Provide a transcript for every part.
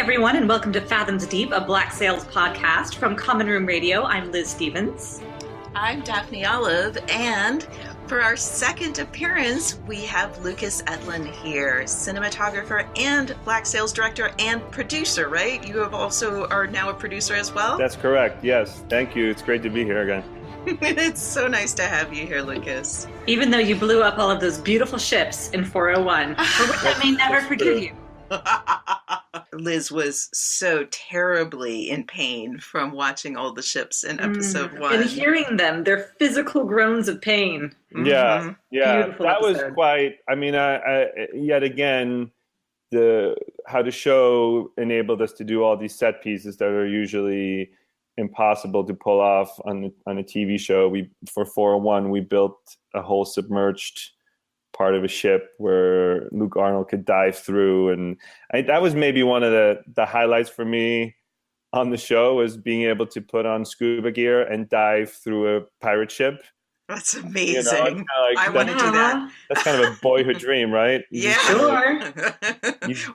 everyone, and welcome to Fathoms Deep, a Black Sails podcast from Common Room Radio. I'm Liz Stevens. I'm Daphne Olive, and for our second appearance, we have Lukas Ettlin here, cinematographer and Black Sails director and producer, right? You have also are now a producer as well? That's correct, yes. Thank you. It's great to be here again. It's so nice to have you here, Lukas. Even though you blew up all of those beautiful ships in 401, for which I may never forgive you. Liz was so terribly in pain from watching all the ships in episode 1. And hearing them, their physical groans of pain. Yeah, Beautiful that episode. was quite, I yet again, how the show enabled us to do all these set pieces that are usually impossible to pull off on a TV show. For 401, we built a whole submerged part of a ship where Luke Arnold could dive through, and that was maybe one of the highlights for me on the show, was being able to put on scuba gear and dive through a pirate ship. That's amazing. I want to do that. That's kind of a boyhood dream, right? Sure.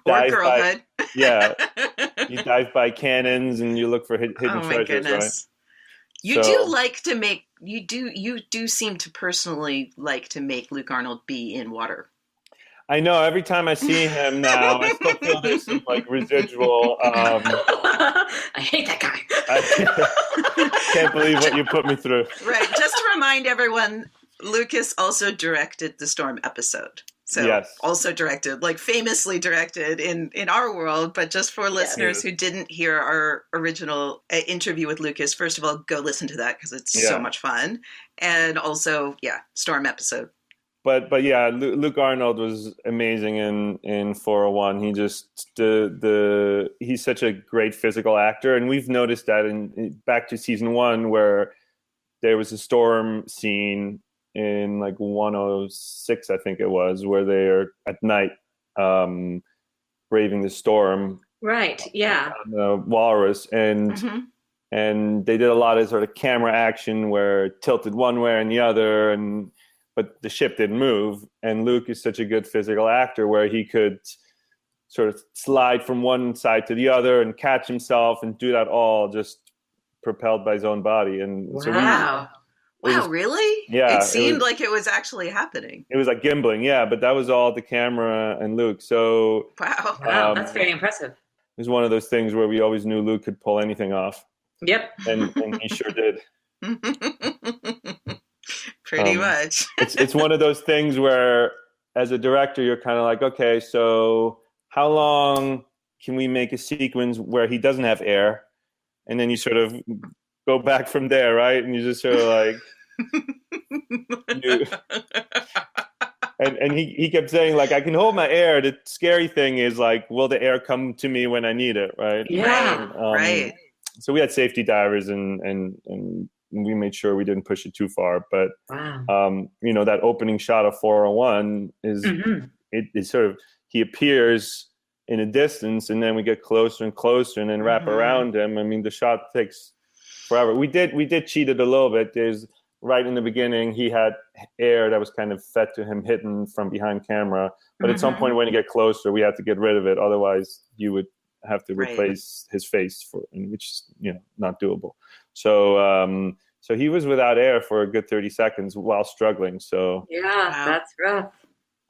Or girlhood. You dive by cannons and you look for hidden treasures, goodness. Right? You do like to make, you do seem to personally like to make Luke Arnold be in water. I know, every time I see him now, I still feel there's some residual. I hate that guy. I can't believe what you put me through. Right. Just to remind everyone, Lukas also directed the Storm episode. So yes. Also directed, famously directed in our world, but just for listeners who didn't hear our original interview with Lukas, first of all, go listen to that because it's so much fun. And also, Storm episode. But yeah, Luke Arnold was amazing in 401. He just he's such a great physical actor, and we've noticed that in back to season 1 where there was a storm scene in 106, I think it was, where they're at night braving the storm. Right. Yeah. On the walrus, and they did a lot of sort of camera action where it tilted one way and the other, but the ship didn't move. And Luke is such a good physical actor where he could sort of slide from one side to the other and catch himself and do that all just propelled by his own body. And wow. so Wow, really? Yeah. It seemed like it was actually happening. It was like gimbling, but that was all the camera and Luke. So wow, that's very impressive. It was one of those things where we always knew Luke could pull anything off. Yep. And he sure did. Pretty much. It's one of those things where, as a director, you're kind of like, okay, so how long can we make a sequence where he doesn't have air? And then you sort of go back from there, right? And you just sort of and he kept saying, I can hold my air. The scary thing is, will the air come to me when I need it, right? Yeah, right. So we had safety divers and we made sure we didn't push it too far. But, that opening shot of 401 is, it sort of, he appears in a distance and then we get closer and closer and then wrap around him. I mean, the shot takes forever. We did cheat it a little bit. There's right in the beginning, he had air that was kind of fed to him hidden from behind camera. But at some point when you get closer, we had to get rid of it. Otherwise you would have to replace his face which is, not doable. So, so he was without air for a good 30 seconds while struggling. So that's rough.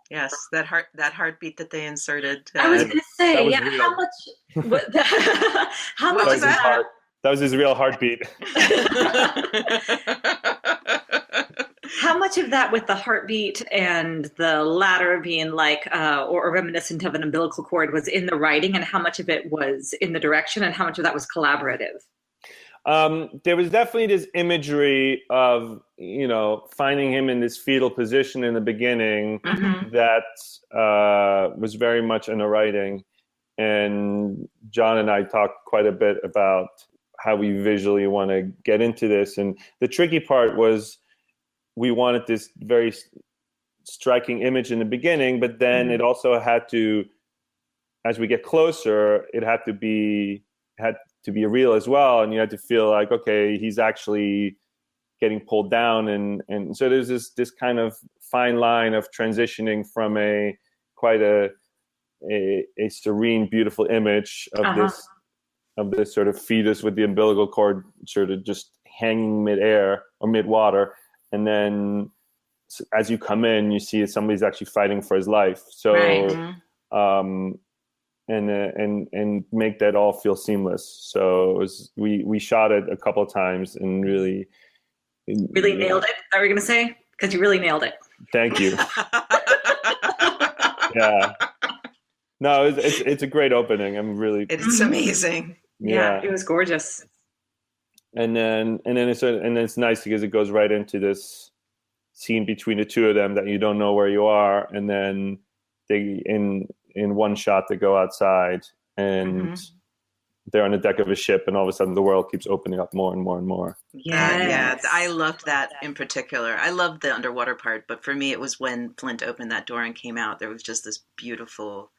Yes, that heartbeat that they inserted. I was going to say, real. how much was that? That was his real heartbeat. How much of that with the heartbeat and the ladder being or reminiscent of an umbilical cord was in the writing, and how much of it was in the direction, and how much of that was collaborative? There was definitely this imagery of, finding him in this fetal position in the beginning that was very much in the writing. And John and I talked quite a bit about how we visually want to get into this. And the tricky part was we wanted this very striking image in the beginning, but then it also had to, as we get closer, it had to be real as well. And you had to feel like, okay, he's actually getting pulled down. And so there's this kind of fine line of transitioning from quite a a serene, beautiful image of this sort of fetus with the umbilical cord sort of just hanging midair or mid-water, and then as you come in, you see somebody's actually fighting for his life. So, and make that all feel seamless. So we shot it a couple of times and really nailed it. Are we going to say? Because you really nailed it. Thank you. Yeah. No, it's a great opening. It's amazing. Yeah, it was gorgeous. And then it's nice because it goes right into this scene between the two of them that you don't know where you are, and then they in one shot they go outside and they're on the deck of a ship, and all of a sudden the world keeps opening up more and more and more. Yeah, I loved that in particular. I loved the underwater part, but for me it was when Flint opened that door and came out. There was just this beautiful,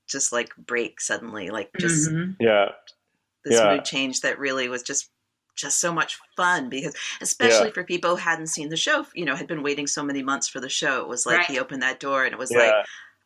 just like break suddenly, like just this mood change that really was just so much fun, because especially for people who hadn't seen the show, had been waiting so many months for the show. It was like he opened that door and it was like,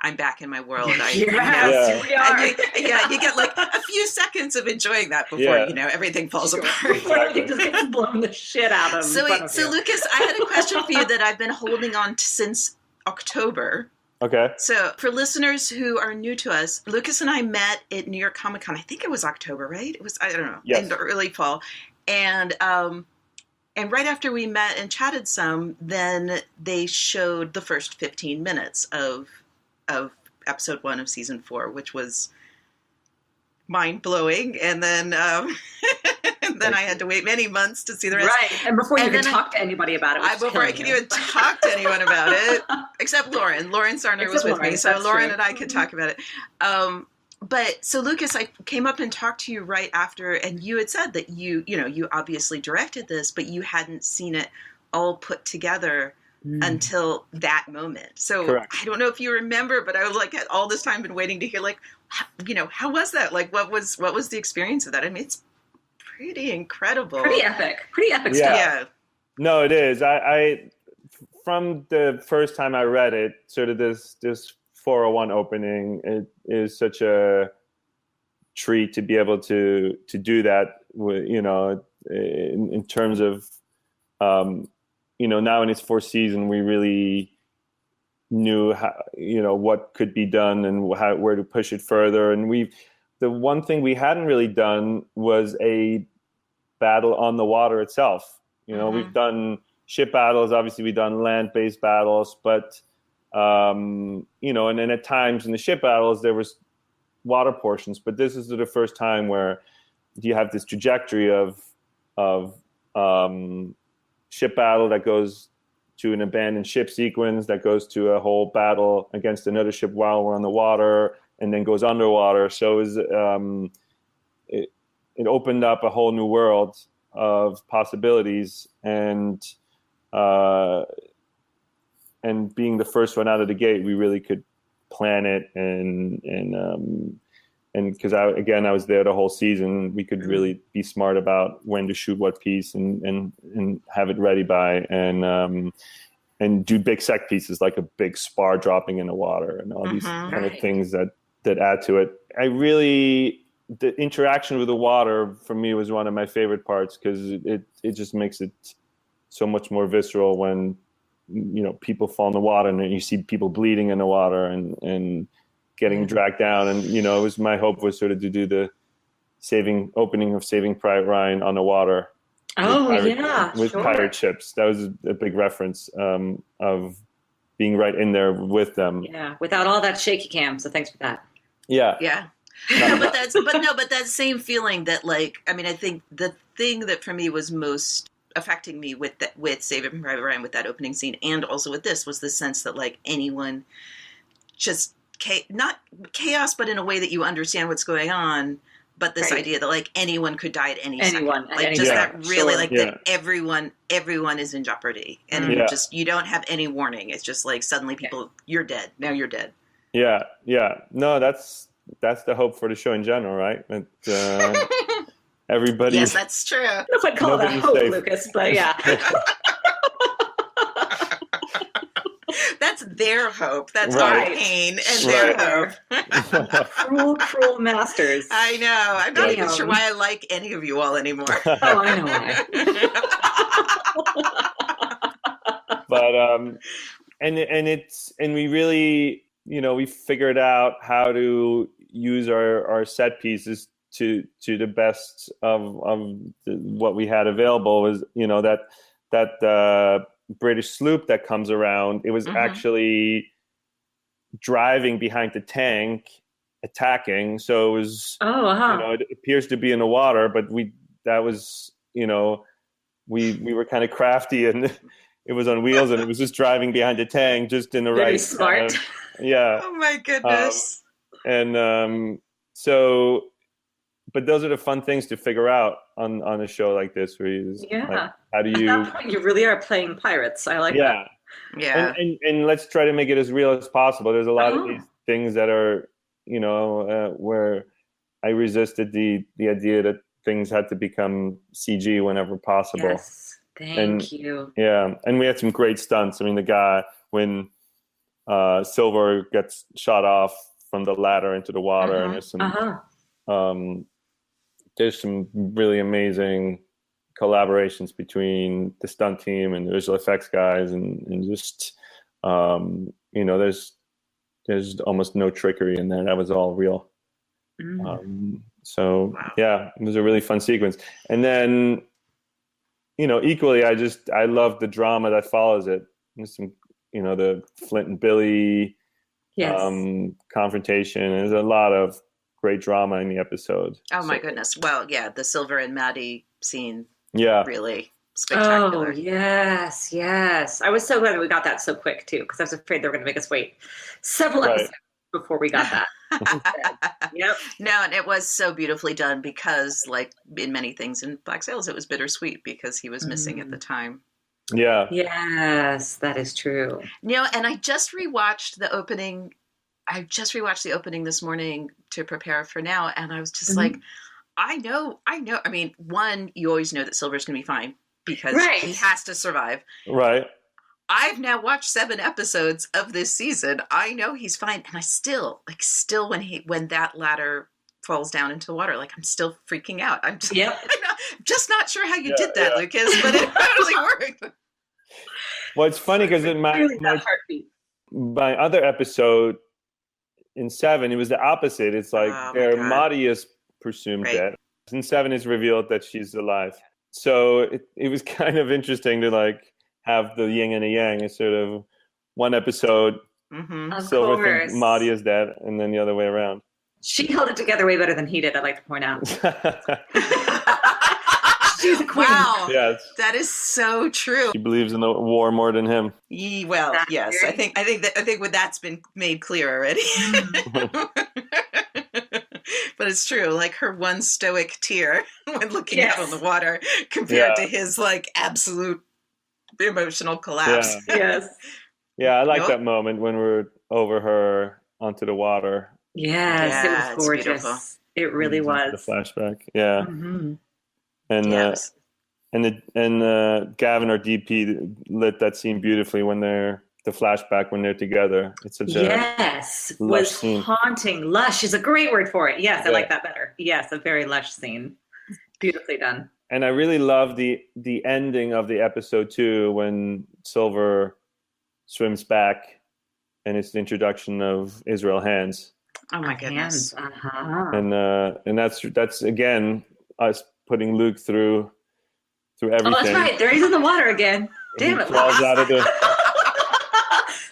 I'm back in my world. Here we are. You get like a few seconds of enjoying that before everything falls apart. Before everything just gets blown the shit out of. So Lucas, I had a question for you that I've been holding on to since October. Okay. So for listeners who are new to us, Lucas and I met at New York Comic Con. I think it was October, right? It was, I don't know, in the early fall. And right after we met and chatted some, then they showed the first 15 minutes of episode 1 of season 4, which was mind blowing. And then then I had to wait many months to see the rest. Right, and before you could talk to anybody about it. Before I could even talk to anyone about it, except Lauren. Lauren Sarner was with me, so Lauren and I could talk about it. But so Lucas, I came up and talked to you right after, and you had said that you obviously directed this, but you hadn't seen it all put together until that moment. So correct. I don't know if you remember, but I was like, all this time been waiting to hear, like, how was that? Like, what was the experience of that? I mean, it's pretty incredible. Pretty epic stuff. Yeah. No, it is. I from the first time I read it, sort of this 401 opening, it is such a treat to be able to do that, in terms of, now in its 4th season, we really knew how, what could be done and where to push it further. And the one thing we hadn't really done was a battle on the water itself. We've done ship battles, obviously we've done land-based battles, but and then at times in the ship battles there was water portions, but this is the first time where you have this trajectory of ship battle that goes to an abandoned ship sequence, that goes to a whole battle against another ship while we're on the water, and then goes underwater. So it opened up a whole new world of possibilities, and being the first one out of the gate, we really could plan it, and because I was there the whole season, we could really be smart about when to shoot what piece and have it ready by, and do big set pieces like a big spar dropping in the water and all these kind of things that add to it. The interaction with the water for me was one of my favorite parts, because it just makes it so much more visceral when people fall in the water and then you see people bleeding in the water and getting dragged down. And it was my hope was sort of to do the opening of Saving Private Ryan on the water. With pirate ships. That was a big reference of being right in there with them. Yeah, without all that shaky cam. So thanks for that. Yeah. Yeah. But that same feeling that, like, I mean, I think the thing that for me was most affecting me with Saving Private Ryan, with that opening scene, and also with this, was the sense that, like, anyone just not chaos, but in a way that you understand what's going on. But this idea that, like, anyone could die at any second, like, just that really, like, that everyone is in jeopardy, and you don't have any warning. It's just like suddenly you're dead. Now you're dead. Yeah. No, that's the hope for the show in general, right? Everybody. Yes, that's true. I don't know if I'd call that hope, safe. Lucas, but yeah. their hope. That's right. our pain and their hope. Cruel, cruel masters. I know. I'm not even sure why I like any of you all anymore. Oh, I know why. But and we really, we figured out how to use our set pieces to the best of what we had available. Was that British sloop that comes around. It was actually driving behind the tank, attacking. So it was, it appears to be in the water, but we were kind of crafty, and it was on wheels, and it was just driving behind the tank, just in the Very right. smart. Yeah. Oh my goodness. So, but those are the fun things to figure out on a show like this, where you just, like, how do you? At that point, you really are playing pirates. I like that. Yeah. And let's try to make it as real as possible. There's a lot of these things that are, where I resisted the idea that things had to become CG whenever possible. Yes, thank you. Yeah, and we had some great stunts. I mean, the guy, when Silver gets shot off from the ladder into the water, and there's some really amazing collaborations between the stunt team and the visual effects guys, and just there's almost no trickery in there. That was all real. So yeah, it was a really fun sequence. And then, equally, I love the drama that follows it. There's some, the Flint and Billy confrontation. There's a lot of great drama in the episode. Oh my goodness. Well, yeah, the Silver and Maddie scene. Yeah. Really spectacular. Oh, yes. I was so glad that we got that so quick, too, because I was afraid they were going to make us wait several episodes before we got that. Yep. No, and it was so beautifully done because, like in many things in Black Sails, it was bittersweet because he was missing at the time. Yeah. Yes, that is true. And I just rewatched the opening. This morning to prepare for now, and I was just like, I know. I mean, one, you always know that Silver's going to be fine because he has to survive. Right. I've now watched 7 episodes of this season. I know he's fine, and I still when that ladder falls down into the water, like, I'm still freaking out. I'm just not sure how you did that, Lucas, but it totally worked. Well, it's funny because in my other episode in 7, it was the opposite. It's like Maddie is presumed dead. In 7, it's revealed that she's alive. So it was kind of interesting to like have the yin and the yang. It's sort of one episode, Silver thinks Maddie is dead, and then the other way around. She held it together way better than he did, I'd like to point out. She's a queen. Wow. Yes. That is so true. She believes in the war more than him. Well, yes. I think that's been made clear already. But it's true. Like her one stoic tear when looking out on the water compared to his like absolute emotional collapse. Yeah. Yes. Yeah, I like that moment when we're over her onto the water. Yes, it was gorgeous. It really was. The flashback. Yeah. Mm-hmm. And Gavin, our DP, lit that scene beautifully when they're together. It's such a lush scene. Haunting. Lush is a great word for it. Yes, I like that better. Yes, a very lush scene. Beautifully done. And I really love the ending of the episode too, when Silver swims back, and it's the introduction of Israel Hands. Oh my goodness! And that's again us putting Luke through everything. Oh, that's right. There he's in the water again. Damn it! Falls out of the.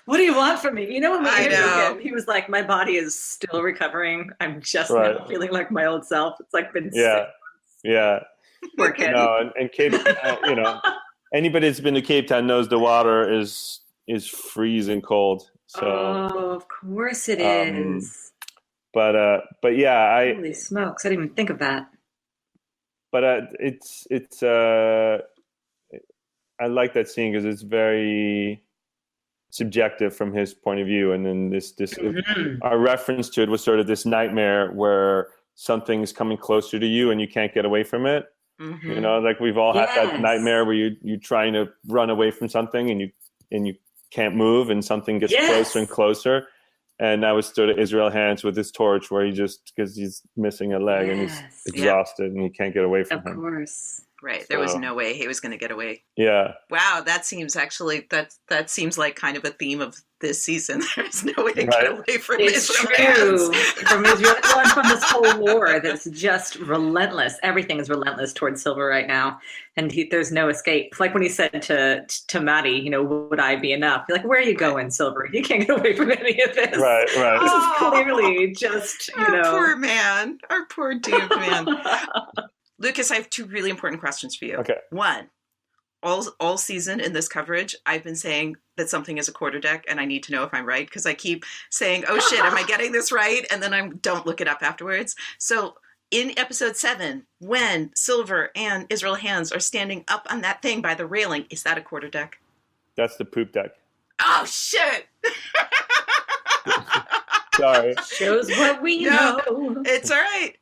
What do you want from me? When we interviewed him, he was like, "My body is still recovering. I'm just now feeling like my old self." It's like been 6 months. Yeah. Poor kid. No, and Cape, anybody that's been to Cape Town knows the water is freezing cold. So, of course it is. But yeah, holy smokes! I didn't even think of that. But it's I like that scene because it's very subjective from his point of view, and then this our reference to it was sort of this nightmare where something's coming closer to you and you can't get away from it. Like we've all had that nightmare where you're trying to run away from something and you can't move, and something gets closer and closer. And that was sort of Israel Hands with his torch, where because he's missing a leg and he's exhausted and he can't get away from him. Of course. Right. There was no way he was going to get away. Yeah. Wow. That seems that seems like kind of a theme of this season. There's no way to get away from Israel. From Israel and from this whole war that's just relentless. Everything is relentless towards Silver right now. And there's no escape. Like when he said to Maddie, would I be enough? You're like, where are you going, Silver? You can't get away from any of this. Right. This is clearly just, Our poor man. Our poor doomed man. Lukas, I have two really important questions for you. Okay. One, all season in this coverage, I've been saying that something is a quarterdeck, and I need to know if I'm right, because I keep saying, oh shit, am I getting this right? And then I don't look it up afterwards. So in episode 7, when Silver and Israel Hands are standing up on that thing by the railing, is that a quarterdeck? That's the poop deck. Oh shit! Sorry. Shows what we know. It's all right.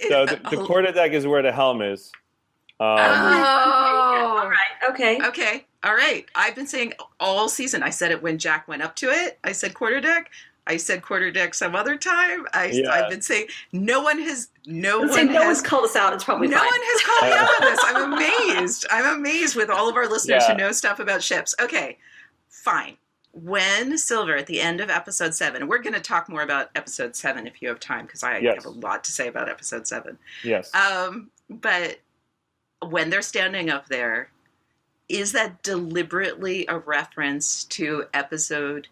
So the quarterdeck is where the helm is. All right. Okay. All right. I've been saying all season. I said it when Jack went up to it. I said quarterdeck. I said quarterdeck some other time. I've been saying no one has called us out. It's probably no fine. one has called me out on this. I'm amazed. I'm amazed with all of our listeners who know stuff about ships. Okay, fine. When Silver at the end of episode 7, and we're going to talk more about episode 7 if you have time, because I have a lot to say about episode 7. Yes. But when they're standing up there, is that deliberately a reference to episode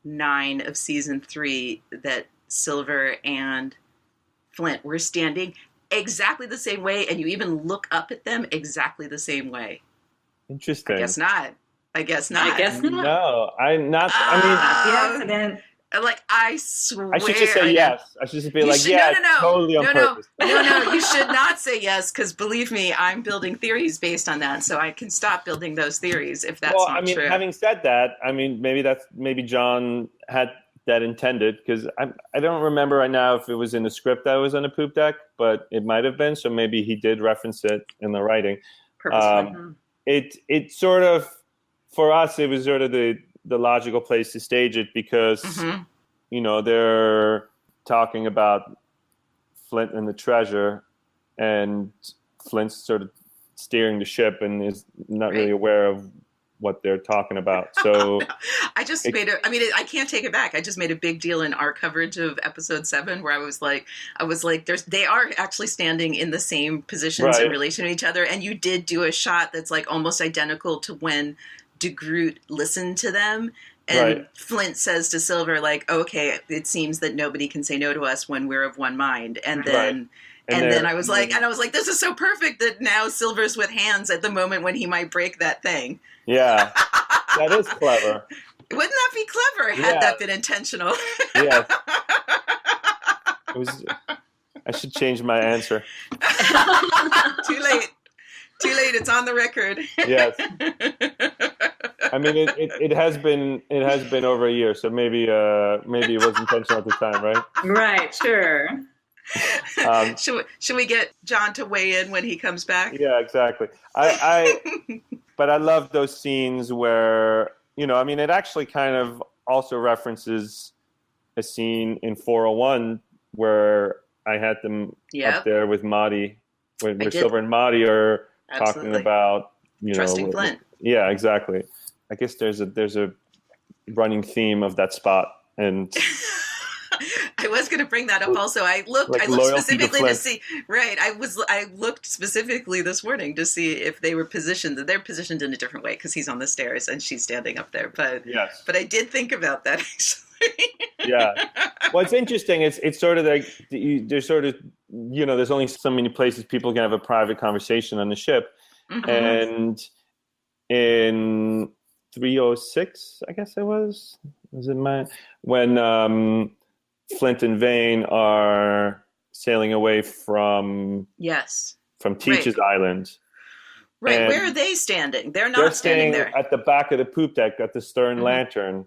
9 of season 3 that Silver and Flint were standing exactly the same way, and you even look up at them exactly the same way? Interesting. I guess not. No, I'm not. I mean, like, I swear. I should just say yes. I should just be like, totally on purpose. No, you should not say yes, because believe me, I'm building theories based on that, so I can stop building those theories if that's not true. Having said that, maybe John had that intended, because I don't remember right now if it was in the script that was on a poop deck, but it might have been, so maybe he did reference it in the writing. It sort of, for us, it was sort of the logical place to stage it, because, they're talking about Flint and the treasure, and Flint's sort of steering the ship and is not really aware of what they're talking about. So I can't take it back. I just made a big deal in our coverage of episode 7 where I was like, they are actually standing in the same positions in relation to each other. And you did do a shot that's like almost identical to when de Groot listened to them. And Flint says to Silver, like, okay, it seems that nobody can say no to us when we're of one mind. And then And then I was like, this is so perfect that now Silver's with Hands at the moment when he might break that thing. Yeah, that is clever. Wouldn't that be clever had that been intentional? Yeah. It was. I should change my answer. Too late. It's on the record. Yes. I mean, it has been over a year, so maybe it was intentional at the time, right? Right. Sure. Should we get John to weigh in when he comes back? Yeah, exactly. But I love those scenes where, it actually kind of also references a scene in 401 where I had them up there with Marty, where Silver and Marty are talking about, trusting Flint. Yeah, exactly. I guess there's a running theme of that spot, and I was going to bring that up also. I looked specifically to see. Right, I looked specifically this morning to see if they were positioned. They're positioned in a different way because he's on the stairs and she's standing up there. But but I did think about that actually. Yeah. Well, it's interesting. It's sort of like there's sort of there's only so many places people can have a private conversation on the ship, and in 306, I guess it was it when Flint and Vane are sailing away from Teach's Island. Right. And where are they standing? They're not standing there. At the back of the poop deck at the stern lantern.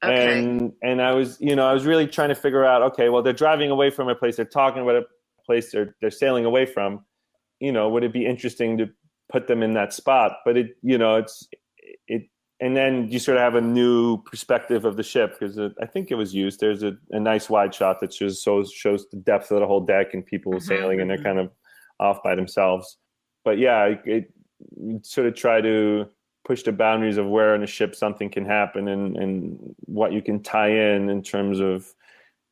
Okay. And I was really trying to figure out, okay, well, they're driving away from a place. They're talking about a place they're sailing away from. Would it be interesting to put them in that spot? But and then you sort of have a new perspective of the ship, because I think it was used. There's a nice wide shot that shows the depth of the whole deck and people sailing, and they're kind of off by themselves. But yeah, it sort of try to push the boundaries of where in a ship something can happen, and what you can tie in terms of,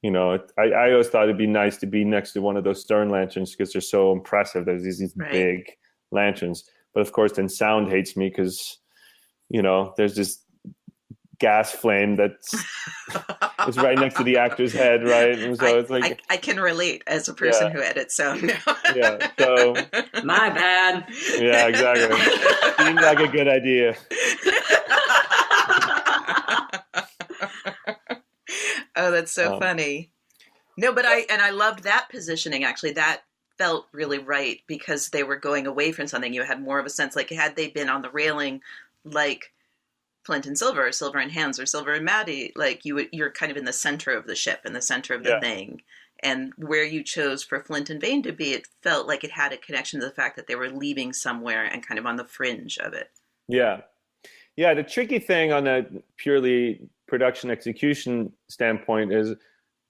you know, I always thought it'd be nice to be next to one of those stern lanterns because they're so impressive. There's these big lanterns. But of course, then sound hates me because, you know, there's this gas flame that's it's right next to the actor's head, right? And so it's like I can relate as a person who edits sound now. Yeah, so my bad. Yeah, exactly. Seemed like a good idea. Oh, that's so funny. No, but I loved that positioning, actually. That felt really right because they were going away from something. You had more of a sense, like had they been on the railing, like Flint and Silver, or Silver and Hans, or Silver and Maddie, like you're kind of in the center of the ship, in the center of the thing. And where you chose for Flint and Vane to be, it felt like it had a connection to the fact that they were leaving somewhere and kind of on the fringe of it. Yeah. Yeah, the tricky thing on a purely production execution standpoint is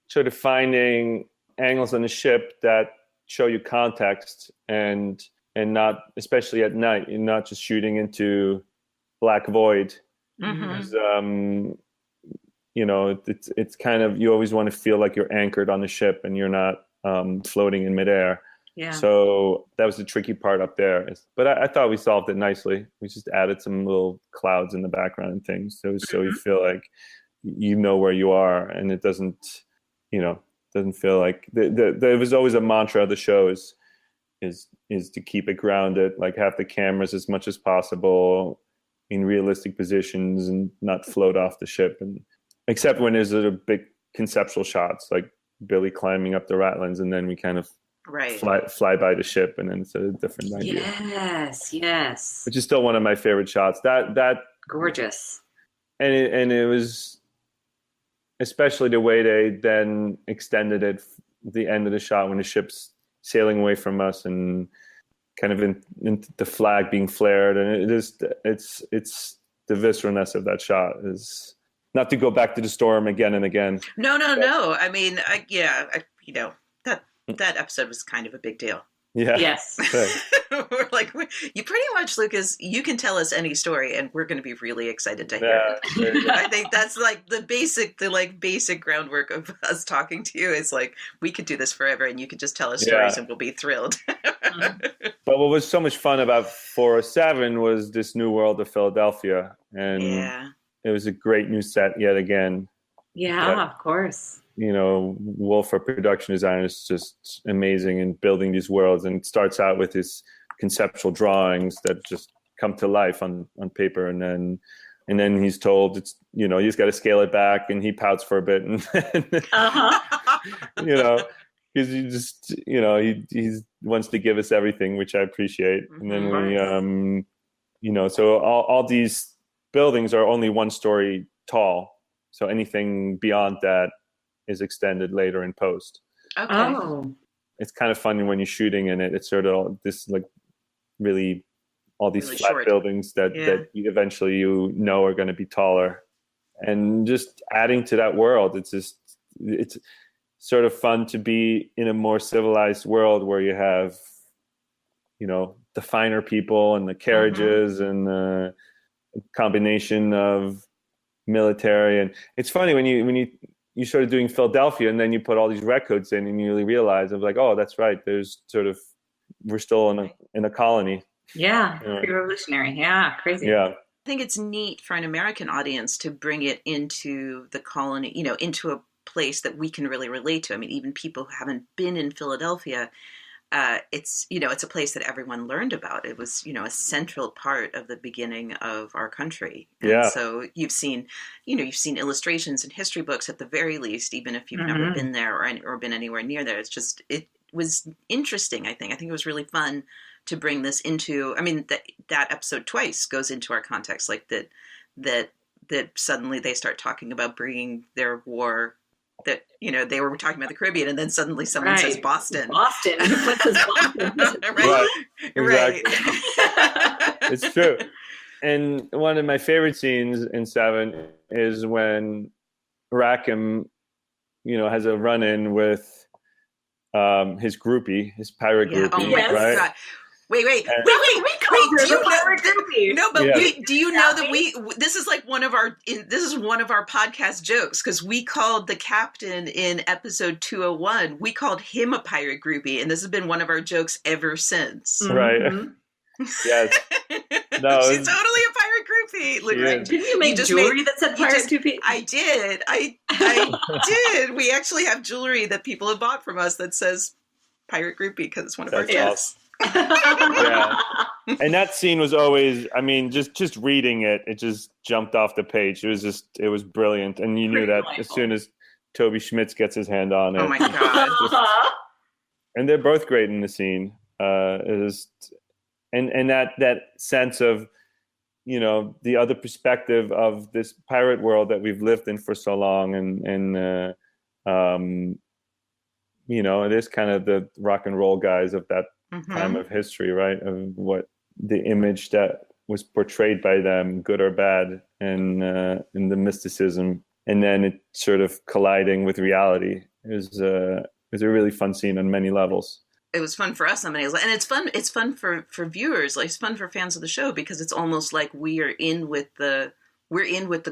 sort of finding angles on the ship that show you context, and not, especially at night, and not just shooting into black void. Because, you know, it's kind of, you always want to feel like you're anchored on the ship and you're not floating in midair. Yeah. So that was the tricky part up there. But I thought we solved it nicely. We just added some little clouds in the background and things. So you feel like you know where you are, and it doesn't, you know, doesn't feel like there was always a mantra of the show is to keep it grounded, like have the cameras as much as possible in realistic positions and not float off the ship, and except when there's a big conceptual shots like Billy climbing up the ratlins, and then we kind of fly by the ship, and then it's a different idea. Yes. Which is still one of my favorite shots. That gorgeous. And it was especially the way they then extended it, the end of the shot when the ship's sailing away from us and kind of in the flag being flared, and it's the visceralness of that shot is not to go back to the storm again and again. No. I mean, you know, that episode was kind of a big deal. Yeah. Yes. We're like, you pretty much, Lucas, you can tell us any story and we're going to be really excited to hear it. I think that's like the basic groundwork of us talking to you is like, we could do this forever and you could just tell us stories and we'll be thrilled. But what was so much fun about 407 was this new world of Philadelphia. And it was a great new set yet again. Yeah, of course. You know, Wolf, our production designer, is just amazing in building these worlds, and it starts out with his conceptual drawings that just come to life on paper, and then he's told it's, you know, he's got to scale it back, and he pouts for a bit, and you know, because he just, you know, he wants to give us everything, which I appreciate. And then we you know, so all these buildings are only one story tall, so anything beyond that is extended later in post. Okay. Oh. It's kind of funny when you're shooting in it. It's sort of this like really all these really flat short buildings that you eventually know are going to be taller, and just adding to that world. It's sort of fun to be in a more civilized world where you have, you know, the finer people and the carriages and the combination of military. And it's funny when you started doing Philadelphia, and then you put all these records in, and you really realize of like, oh, that's right. There's sort of, we're still in a colony. Yeah, pre-revolutionary. Yeah, crazy. Yeah, I think it's neat for an American audience to bring it into the colony, you know, into a place that we can really relate to. I mean, even people who haven't been in Philadelphia, it's, you know, it's a place that everyone learned about. It was, you know, a central part of the beginning of our country. And so you've seen illustrations in history books at the very least, even if you've never been there or been anywhere near there. It's just, it was interesting. I think it was really fun to bring this into, I mean, that episode twice goes into our context, like that suddenly they start talking about bringing their war, that, you know, they were talking about the Caribbean, and then suddenly someone says Boston. Boston. Right. Exactly. It's true. And one of my favorite scenes in Seven is when Rackham, has a run-in with his groupie, his pirate groupie, oh my right? God. Wait. We called her the pirate groupie. No, but do you know that this is like one of our podcast jokes, because we called the captain in episode 201, we called him a pirate groupie, and this has been one of our jokes ever since. Right. Yes. No, she's totally a pirate groupie. Like, didn't you make jewelry that said pirate groupie? I did. I did. We actually have jewelry that people have bought from us that says pirate groupie because it's one of our jokes. Yeah. And that scene was always, just reading it just jumped off the page. It was brilliant. And you knew that as soon as Toby Schmitz gets his hand on it. Oh my God. And they're both great in the scene. And that sense of, the other perspective of this pirate world that we've lived in for so long. And it is kind of the rock and roll guys of that time of history, right? Of what the image that was portrayed by them, good or bad, and the mysticism, and then it sort of colliding with reality is a really fun scene on many levels. It was fun for us on many levels, and it's fun for viewers. Like, it's fun for fans of the show, because it's almost like we're in with the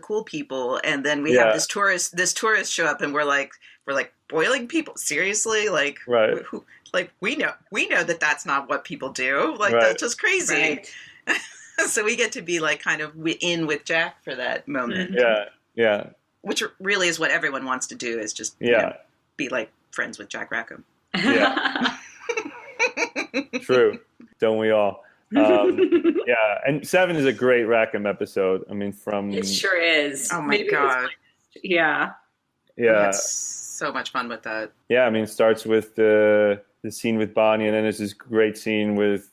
cool people, and then we have this tourist show up, and we're like boiling people, seriously, like, right. Like, we know that that's not what people do. Like, that's just crazy. Right. So we get to be like kind of in with Jack for that moment. Yeah. Which really is what everyone wants to do, is just be like friends with Jack Rackham. Yeah. True. Don't we all? Yeah. And 7 is a great Rackham episode. It sure is. Oh my God. Yeah. So much fun with that. Yeah. It starts with the scene with Bonnie, and then there's this great scene with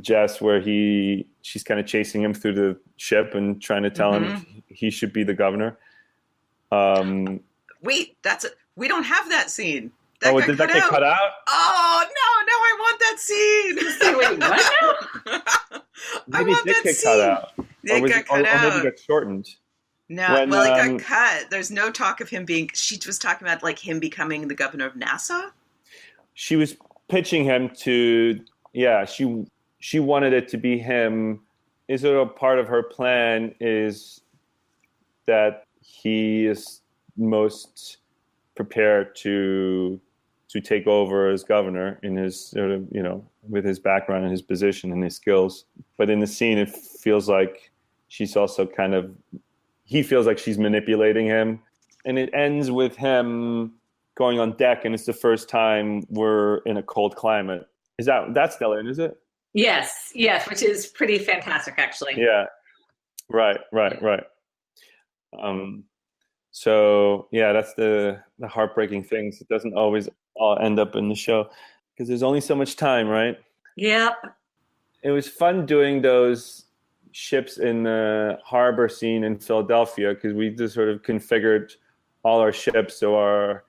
Jess where she's kind of chasing him through the ship and trying to tell him he should be the governor. Wait, we don't have that scene. Did that get cut out? Oh, no, I want that scene. Wait, what? Maybe it did get cut out. It got cut out. Or maybe it got shortened. No, it got cut. There's no talk of him being, she was talking about like him becoming the governor of Nassau. She was pitching him to, she wanted it to be him. Is sort of part of her plan is that he is most prepared to take over as governor in his sort of, with his background and his position and his skills. But in the scene, it feels like she's also he feels like she's manipulating him. And it ends with him going on deck, and it's the first time we're in a cold climate. That's still in, is it? Yes, which is pretty fantastic, actually. Yeah, right. So that's the heartbreaking things. It doesn't always all end up in the show because there's only so much time, right? Yep. It was fun doing those ships in the harbor scene in Philadelphia because we just sort of configured all our ships so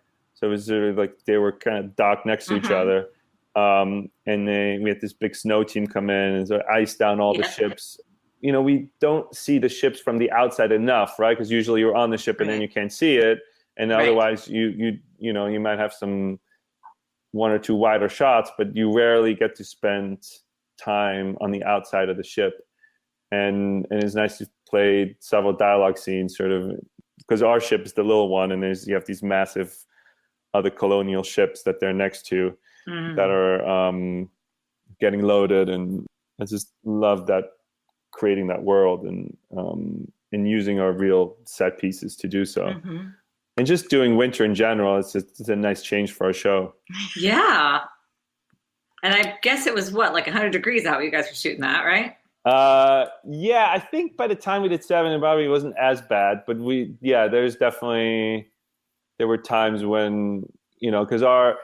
it was sort of like they were kind of docked next to each other. And then we had this big snow team come in and so ice down all the ships. We don't see the ships from the outside enough, right? Because usually you're on the ship and then you can't see it. And otherwise you might have some one or two wider shots, but you rarely get to spend time on the outside of the ship. And it's nice to play several dialogue scenes sort of because our ship is the little one and you have these massive other colonial ships that they're next to that are getting loaded. And I just love that, creating that world and using our real set pieces to do so. And just doing winter in general, it's a nice change for our show. Yeah. And I guess it was like 100 degrees out. You guys were shooting that, right? I think by the time we did 7, it probably wasn't as bad, but there were times when, because our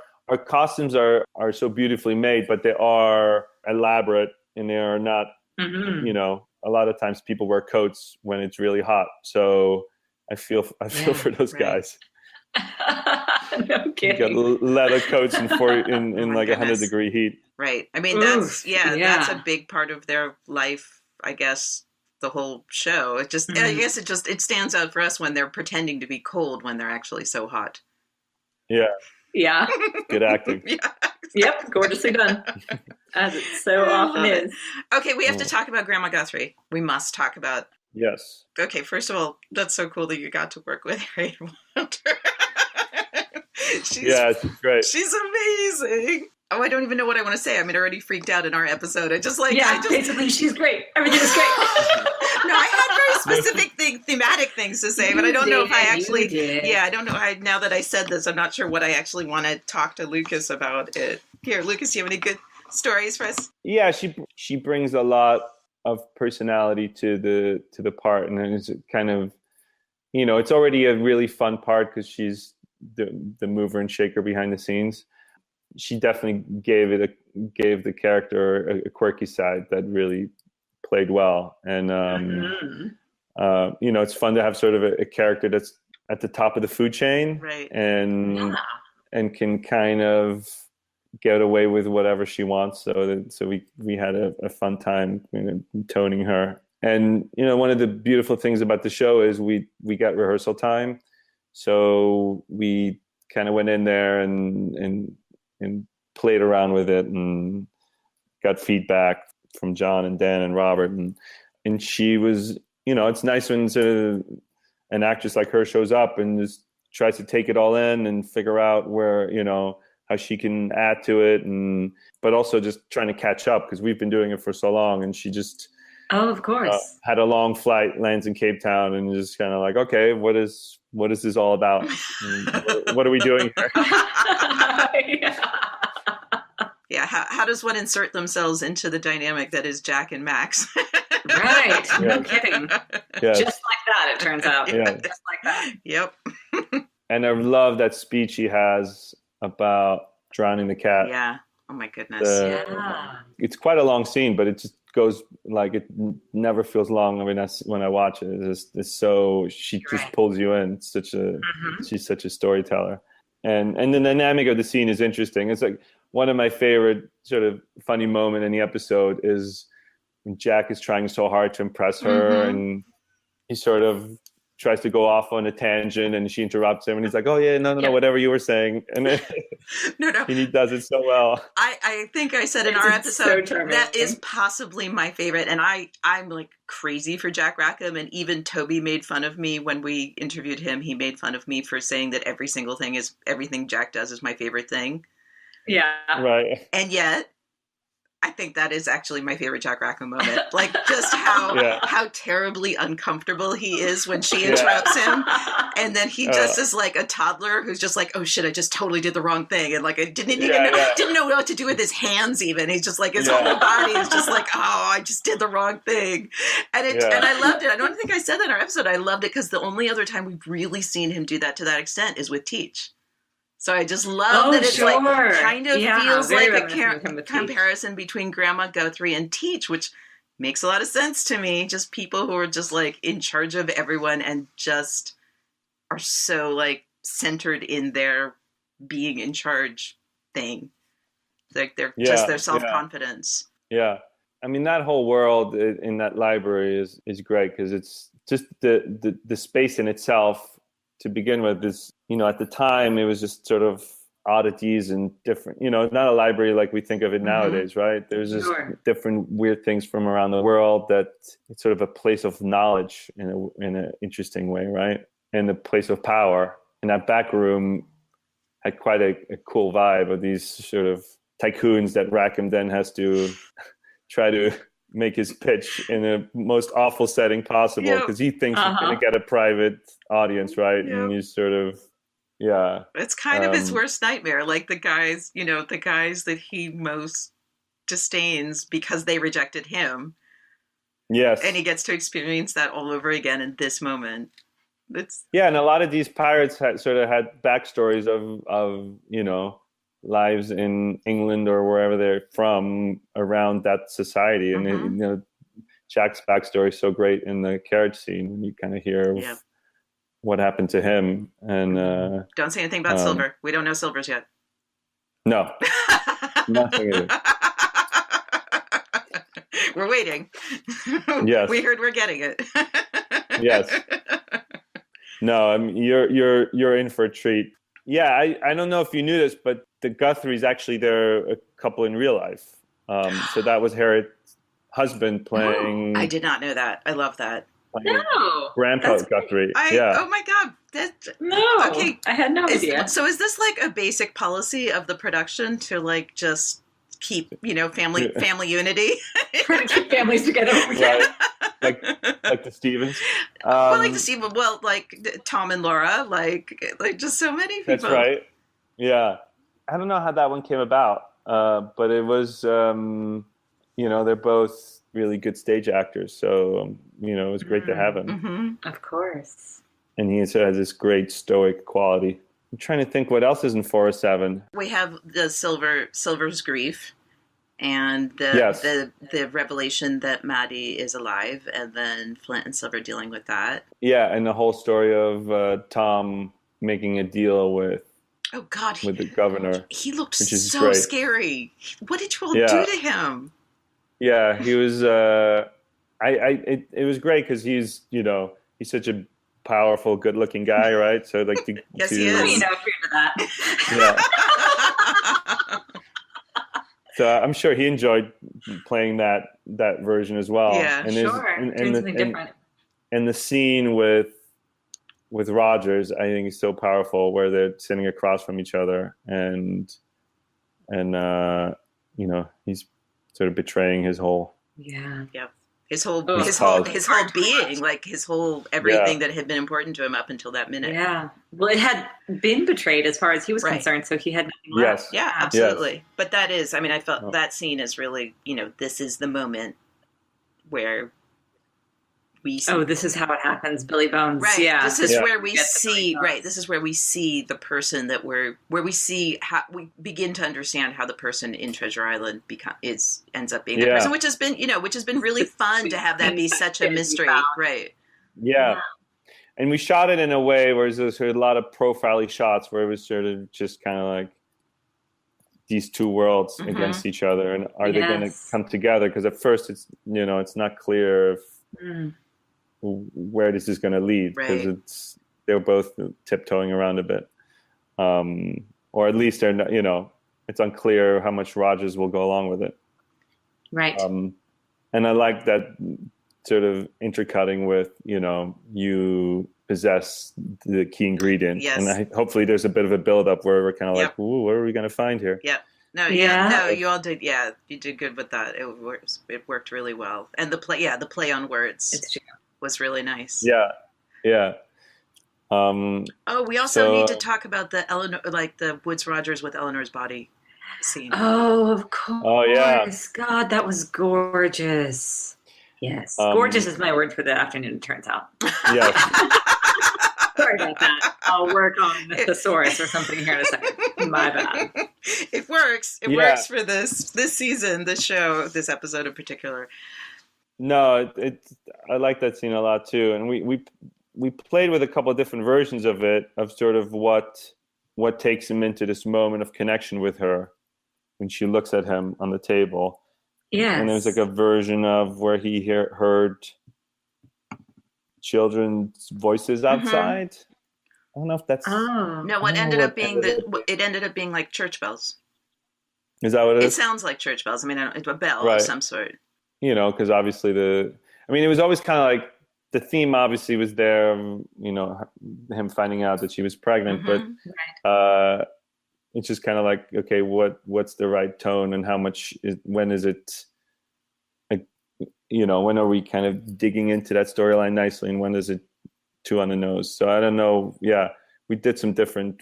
costumes are so beautifully made, but they are elaborate and they are not, a lot of times people wear coats when it's really hot. So I feel for those guys. No kidding. You got leather coats in 100-degree heat. Right. That's a big part of their life I guess, the whole show. It just, I guess it stands out for us when they're pretending to be cold when they're actually so hot. Yeah. Yeah. Good acting. Yeah. Yep. Gorgeously done. As it so often is. Okay, we have to talk about Grandma Guthrie. We must talk about. Yes. Okay, first of all, that's so cool that you got to work with Harriet Walter. She's great. She's amazing. Oh, I don't even know what I want to say. I'm already freaked out in our episode. Basically, she's great. Everything is great. No, I had very specific thematic things to say, but I don't know if I actually. Yeah, I don't know. Now that I said this, I'm not sure what I actually want to talk to Lukas about it. Here, Lukas, do you have any good stories for us? Yeah, she brings a lot of personality to the part, and it's kind of, it's already a really fun part because she's the mover and shaker behind the scenes. She definitely gave the character a quirky side that really played well, and it's fun to have sort of a character that's at the top of the food chain, right? And can kind of get away with whatever she wants. So we had a fun time toning her. And one of the beautiful things about the show is we got rehearsal time, so we kind of went in there and played around with it and got feedback from John and Dan and Robert, and she was, it's nice when an actress like her shows up and just tries to take it all in and figure out where, how she can add to it, but also just trying to catch up because we've been doing it for so long, and she just of course had a long flight, lands in Cape Town, and just kind of like, okay, what is this all about? What are we doing here? Yeah, how does one insert themselves into the dynamic that is Jack and Max? Right, no kidding. Yes. Just like that, it turns out. Yeah. Just like that. Yep. And I love that speech he has about drowning the cat. Yeah. Oh my goodness. It's quite a long scene, but it just goes like it never feels long. I mean, that's when I watch it. It's so she just pulls you in. It's she's such a storyteller, and the dynamic of the scene is interesting. It's like one of my favorite sort of funny moment in the episode is when Jack is trying so hard to impress her, and he sort of tries to go off on a tangent, and she interrupts him, and he's like, "Oh yeah, no, whatever you were saying," and then no, and he does it so well. I think I said in our episode that is possibly my favorite, and I'm like crazy for Jack Rackham, and even Toby made fun of me when we interviewed him. He made fun of me for saying that everything Jack does is my favorite thing. Yeah, right. And yet, I think that is actually my favorite Jack Rackham moment. Like just how terribly uncomfortable he is when she interrupts him. And then he just is like a toddler who's just like, oh shit, I just totally did the wrong thing. And like, I didn't know what to do with his hands even. He's just like, his whole body is just like, oh, I just did the wrong thing. And and I loved it. I don't think I said that in our episode. I loved it because the only other time we've really seen him do that to that extent is with Teach. So I just love that it's like kind of feels like a comparison between Grandma Guthrie and Teach, which makes a lot of sense to me. Just people who are just like in charge of everyone and just are so like centered in their being in charge thing. Like they're just their self-confidence. Yeah. I mean, that whole world in that library is great because it's just the space in itself to begin with is, at the time it was just sort of oddities and different, not a library like we think of it nowadays, right? There's just different weird things from around the world that it's sort of a place of knowledge in an interesting way, right? And a place of power. And that back room had quite a cool vibe of these sort of tycoons that Rackham then has to try to make his pitch in the most awful setting possible because he thinks he's going to get a private audience, right? And he's sort of, it's kind of his worst nightmare. Like the guys that he most disdains because they rejected him. Yes. And he gets to experience that all over again in this moment. And a lot of these pirates had backstories of lives in England or wherever they're from around that society. And Jack's backstory is so great in the carriage scene when you kind of hear what happened to him. And don't say anything about Silver. We don't know Silver's yet. No. Nothing is. We're waiting. Yes. We heard we're getting it. Yes. No, I mean, you're in for a treat. Yeah, I don't know if you knew this, but the Guthries actually, they're a couple in real life. So that was Harriet's husband playing. I did not know that. I love that. No, Grandpa Guthrie. Oh my God. Okay. I had no idea. So is this like a basic policy of the production to like just keep, family unity? Trying to keep families together. Right. Like the Stevens. Like Tom and Laura, like just so many people. That's right. Yeah. I don't know how that one came about, but it was, they're both really good stage actors. So, it was great to have him. Mm-hmm. Of course. And he has this great stoic quality. I'm trying to think what else is in 407. We have the Silver's grief and the revelation that Maddie is alive, and then Flint and Silver dealing with that. Yeah, and the whole story of Tom making a deal with the governor. He looked so scary. What did you all do to him? Yeah, he was. It was great because he's such a powerful, good-looking guy, right? So like, yes, he is. Let me know if you're into that. Yeah. So I'm sure he enjoyed playing that version as well. Yeah, and doing something different. And the scene with Rogers, I think, is so powerful, where they're sitting across from each other, and he's sort of betraying his whole his whole being, like his whole everything that had been important to him up until that minute. Yeah, well, it had been betrayed as far as he was concerned, so he had nothing left. Yeah, absolutely. Yes. But that is, I felt that scene is really, this is the moment where we see, this is how it happens, Billy Bones. Right. Yeah, this is where we see. Right. This is where we see the person that where we see how we begin to understand how the person in Treasure Island ends up being that person, which has been really fun to have that be such a mystery. Right. Yeah. And we shot it in a way where there's sort of a lot of profile-y shots where it was sort of just kind of like these two worlds against each other, and are they going to come together? Because at first it's not clear if. Where this is going to lead, because they're both tiptoeing around a bit, or at least they're not, it's unclear how much Rogers will go along with it. Right. And I like that sort of intercutting with, you possess the key ingredient. Yes. And hopefully there's a bit of a build-up where we're kind of like, ooh, what are we going to find here? Yep. No, you all did. Yeah, you did good with that. It worked really well, and the play on words was really nice. Yeah. We also need to talk about the Eleanor, like the Woods Rogers with Eleanor's body scene. Oh, of course. Oh yeah. God, that was gorgeous. Yes, gorgeous is my word for the afternoon. It turns out. Yes. Sorry about that. I'll work on the thesaurus or something here in a second. My bad. It works. It works for this season, this show, this episode in particular. No, I like that scene a lot too, and we played with a couple of different versions of it, of sort of what takes him into this moment of connection with her when she looks at him on the table. Yeah, and there's like a version of where he heard children's voices outside. I don't know if that's no. What ended up being it ended up being like church bells. Is that what it is? It sounds like church bells. It's a bell of some sort. Because obviously it was always kind of like the theme obviously was there, him finding out that she was pregnant, but it's just kind of like, okay, what's the right tone, and how much when is it, like, when are we kind of digging into that storyline nicely, and when is it too on the nose? So I don't know. Yeah, we tried some different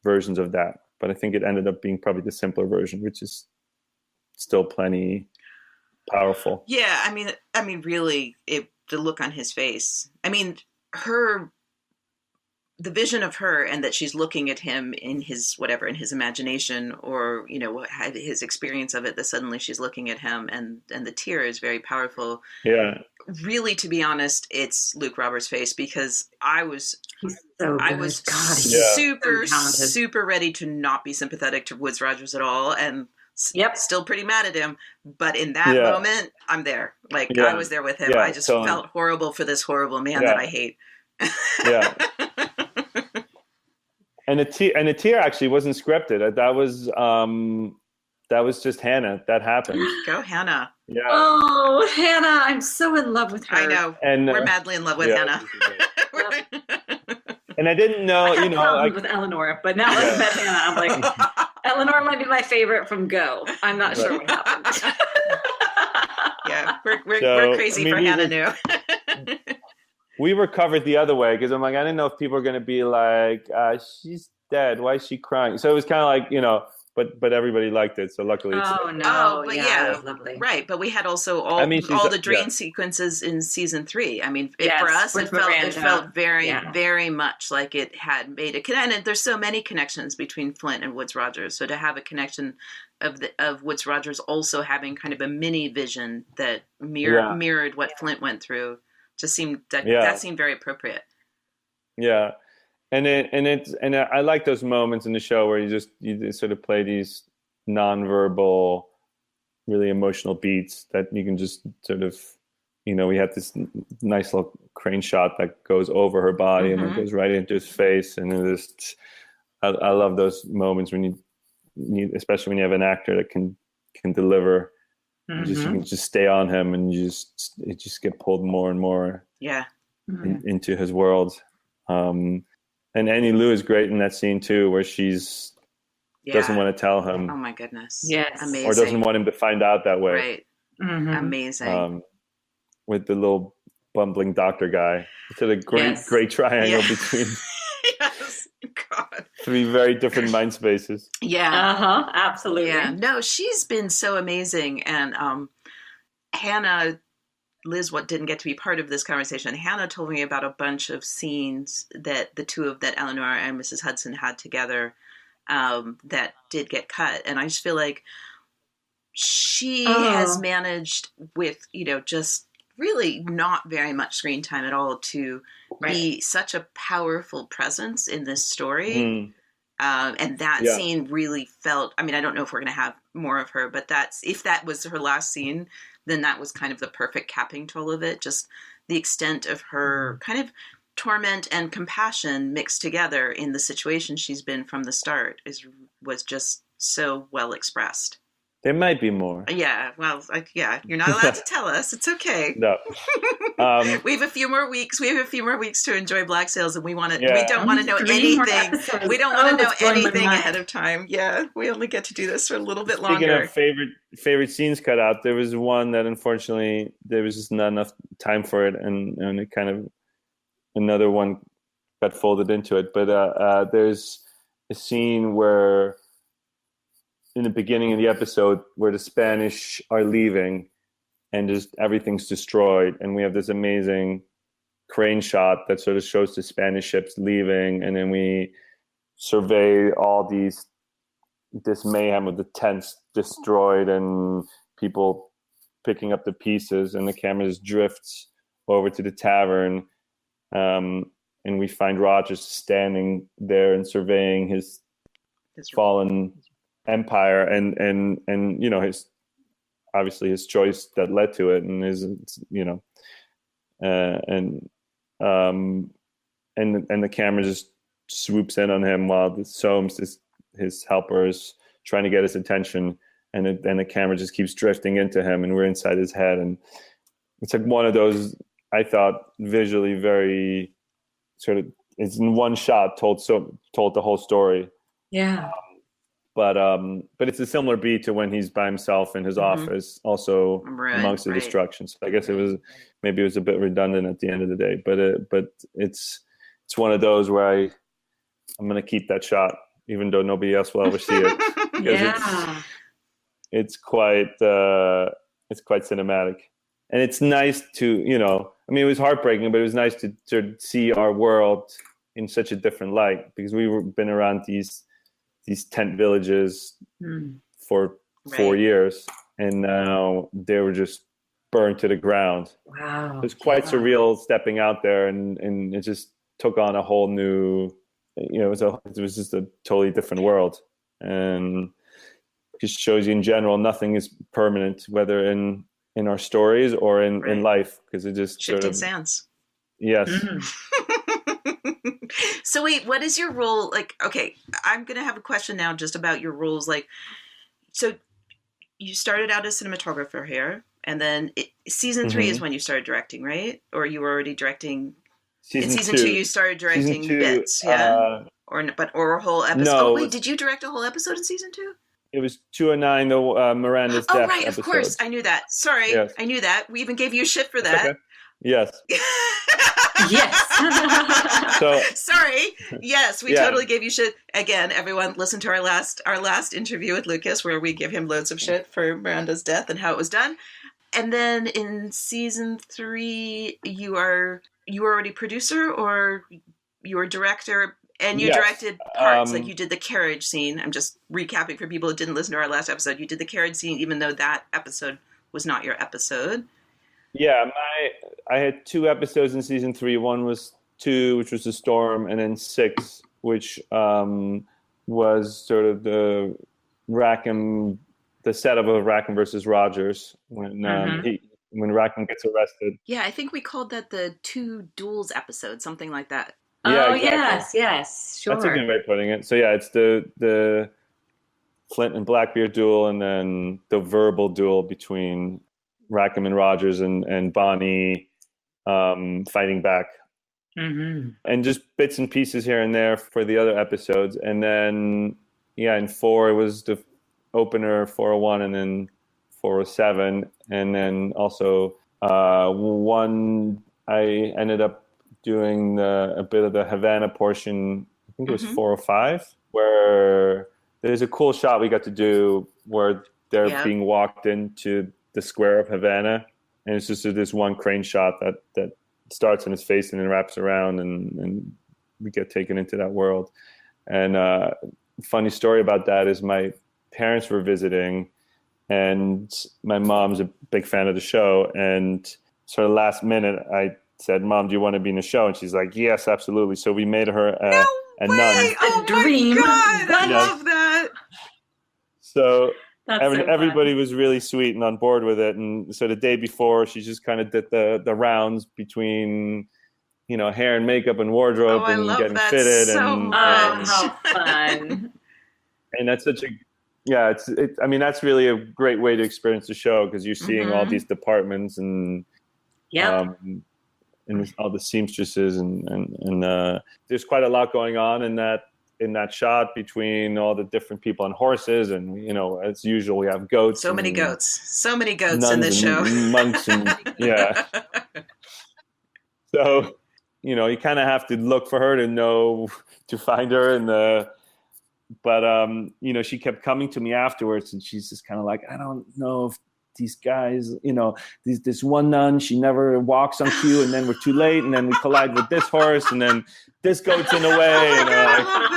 versions of that, but I think it ended up being probably the simpler version, which is still plenty powerful. Yeah, I mean, really, the look on his face. The vision of her, and that she's looking at him in his imagination, or his experience of it. That suddenly she's looking at him, and the tear is very powerful. Yeah. Really, to be honest, it's Luke Roberts' face, because I was super ready to not be sympathetic to Woods Rogers at all, and Yep. Still pretty mad at him, but in that moment, I'm there. Like I was there with him. I just felt horrible for this horrible man that I hate. Yeah. And the tear actually wasn't scripted. That was just Hannah. That happened. Go Hannah. Yeah. Oh, Hannah, I'm so in love with her. I know. And we're madly in love with Hannah. And I didn't know, I had problems with Eleanor, but now that I've met Hannah, I'm like, Eleanor might be my favorite from Go. I'm not sure what happened. Yeah, we're crazy for Hannah now. We were covered the other way because I'm like, I didn't know if people were going to be like, she's dead. Why is she crying? So it was kind of like, but everybody liked it. So luckily it's it was lovely. Right. But we had also all the dream sequences in season 3. I mean, for us, it felt very, very much like it had made a connection. And there's so many connections between Flint and Woodes Rogers. So to have a connection of Woodes Rogers also having kind of a mini vision that mirrored what Flint went through just seemed that seemed very appropriate. Yeah. And I like those moments in the show where you sort of play these nonverbal, really emotional beats that you can just sort of, we had this nice little crane shot that goes over her body and it goes right into his face. And I love those moments when you especially when you have an actor that can deliver, you can just stay on him and you just get pulled more and more into his world. And Annie Lou is great in that scene too, where she's doesn't want to tell him. Oh my goodness! Yes, amazing. Or doesn't want him to find out that way. Right, amazing. With the little bumbling doctor guy, it's a great triangle between God. 3 very different mind spaces. Yeah, absolutely. Yeah, no, she's been so amazing, and Hannah. Liz, what didn't get to be part of this conversation, Hannah told me about a bunch of scenes that the two of that Eleanor and Mrs. Hudson had together that did get cut. And I just feel like she has managed with, just really not very much screen time at all to be such a powerful presence in this story. And that scene really felt, I mean, I don't know if we're going to have more of her, but if that was her last scene, then that was kind of the perfect capping to all of it. Just the extent of her kind of torment and compassion mixed together in the situation she's been from the start was just so well expressed. There might be more. Yeah, well, you're not allowed to tell us. It's okay. No. We have a few more weeks. We have a few more weeks to enjoy Black Sails, and we don't want to know anything. We don't want to know anything ahead of time. Yeah, we only get to do this for a little bit longer. Speaking of favorite scenes cut out, there was one that unfortunately there was just not enough time for it, and it kind of another one got folded into it. But there's a scene where, in the beginning of the episode, where the Spanish are leaving and just everything's destroyed, and we have this amazing crane shot that sort of shows the Spanish ships leaving, and then we survey all this mayhem of the tents destroyed and people picking up the pieces, and the camera just drifts over to the tavern, and we find Rogers standing there and surveying his fallen empire and his obviously his choice that led to it, and and the camera just swoops in on him while Soames, his helper, is trying to get his attention, and the camera just keeps drifting into him, and we're inside his head, and it's like one of those, I thought, visually very sort of, it's in one shot told the whole story. Yeah. But it's a similar beat to when he's by himself in his office, also amongst the destruction. So I guess it was a bit redundant at the end of the day. But it's one of those where I'm going to keep that shot, even though nobody else will ever see it, because it's quite cinematic, and it's nice to I mean, it was heartbreaking, but it was nice to see our world in such a different light, because we've been around these tent villages for 4 years, and now they were just burned to the ground. Wow. It was quite surreal stepping out there, and it just took on a whole new, it was just a totally different world. And just shows you in general, nothing is permanent, whether in our stories or in life, because it just shifting sands. Yes. So wait, what is your role? Like, okay, I'm going to have a question now just about your roles. Like, so you started out as cinematographer here, and then season 3 is when you started directing, right? Or you were already directing? In season 2, you started directing bits, yeah? Or a whole episode? No. Oh, wait, did you direct a whole episode in season 2? It was 209, the Miranda's death right, episode. Of course. I knew that. Sorry, yes. I knew that. We even gave you shit for that. Okay. Yes. Yes. So sorry. Yes, we totally gave you shit. Again, everyone, listen to our last interview with Lucas, where we give him loads of shit for Miranda's death and how it was done. And then in season 3, you were already producer, or you were director, and you directed parts. Like, you did the carriage scene. I'm just recapping for people who didn't listen to our last episode. You did the carriage scene, even though that episode was not your episode. Yeah, I had 2 episodes in season 3. One was 2, which was the storm, and then 6, which was sort of the setup of Rackham versus Rogers when Rackham gets arrested. Yeah, I think we called that the 2 duels episode, something like that. Yeah, exactly. yes, sure. That's a good way of putting it. So yeah, it's the Flint and Blackbeard duel, and then the verbal duel between Rackham and Rogers and Bonnie fighting back. Mm-hmm. And just bits and pieces here and there for the other episodes. And then, in 4, it was the opener, 401, and then 407. And then also 1, I ended up doing a bit of the Havana portion. I think it was 405, where there's a cool shot we got to do where they're being walked into the square of Havana, and it's just this one crane shot that starts in his face and then wraps around, and we get taken into that world. And funny story about that is my parents were visiting, and my mom's a big fan of the show, and sort of last minute I said, "Mom, do you want to be in the show?" And she's like, "Yes, absolutely." So we made her a nun. Oh, dream. My God, I love that. So everybody was really sweet and on board with it. And so the day before, she just kind of did the rounds between, hair and makeup and wardrobe and getting fitted. So how fun. And that's such that's really a great way to experience the show, because you're seeing all these departments and and all the seamstresses and there's quite a lot going on in that shot between all the different people on horses, and as usual we have goats. So many goats in this show. Monks and so you kind of have to look for her to find her, but she kept coming to me afterwards, and she's just kind of like, I don't know if these guys, this one nun, she never walks on cue, and then we're too late, and then we collide with this horse, and then this goat's in the way. I love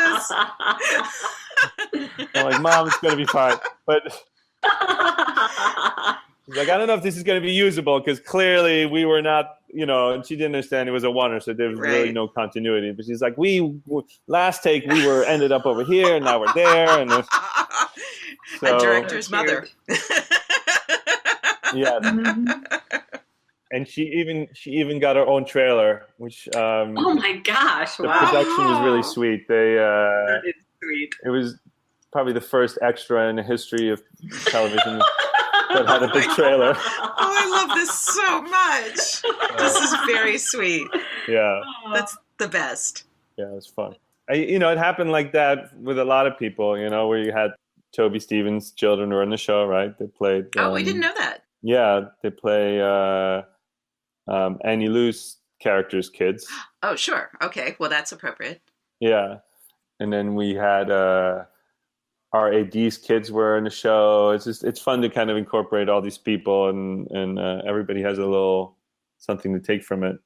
this. I'm like, Mom, it's going to be fine. But she's like, I don't know if this is going to be usable, because clearly we were not, and she didn't understand it was a oneer, so there was really no continuity. But she's like, last take, we ended up over here, and now we're there. And a director's mother. Yeah. And she even got her own trailer, which oh my gosh, the production was really sweet. That is sweet. It was probably the first extra in the history of television that had a big trailer. Oh, I love this so much. This is very sweet. Yeah. That's the best. Yeah, it was fun. It happened like that with a lot of people, where you had Toby Stevens' children who were in the show, right? They played. We didn't know that. Yeah, they play Annie Lou's character's kids. Oh, sure. Okay. Well, that's appropriate. Yeah. And then we had our AD's kids were in the show. It's fun to kind of incorporate all these people, and everybody has a little something to take from it.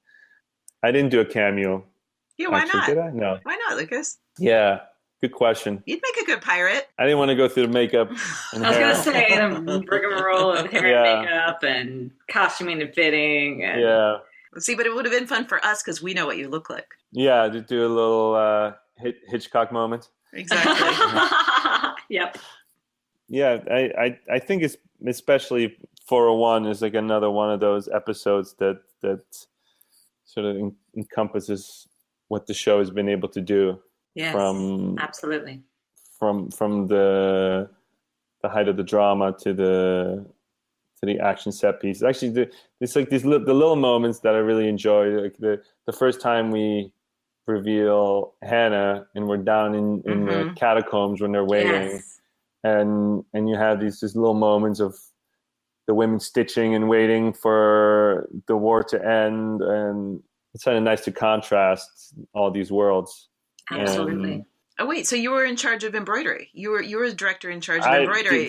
I didn't do a cameo. Yeah, why not? Did I? No. Why not, Lucas? Yeah. Good question. You'd make a good pirate. I didn't want to go through the makeup. I was going to say the rigmarole of hair and makeup and costuming and fitting. And... Yeah. See, but it would have been fun for us because we know what you look like. Yeah, to do a little Hitchcock moment. Exactly. Yep. Yeah, I think it's especially 401 is like another one of those episodes that sort of encompasses what the show has been able to do. Yes, from absolutely. From the height of the drama to the action set piece. Actually, it's like the little moments that I really enjoy. Like the first time we reveal Hannah and we're down in the catacombs when they're waiting. Yes. And you have these just little moments of the women stitching and waiting for the war to end, and it's kind of nice to contrast all these worlds. Absolutely. Oh wait, so you were in charge of embroidery? You were a director in charge of embroidery.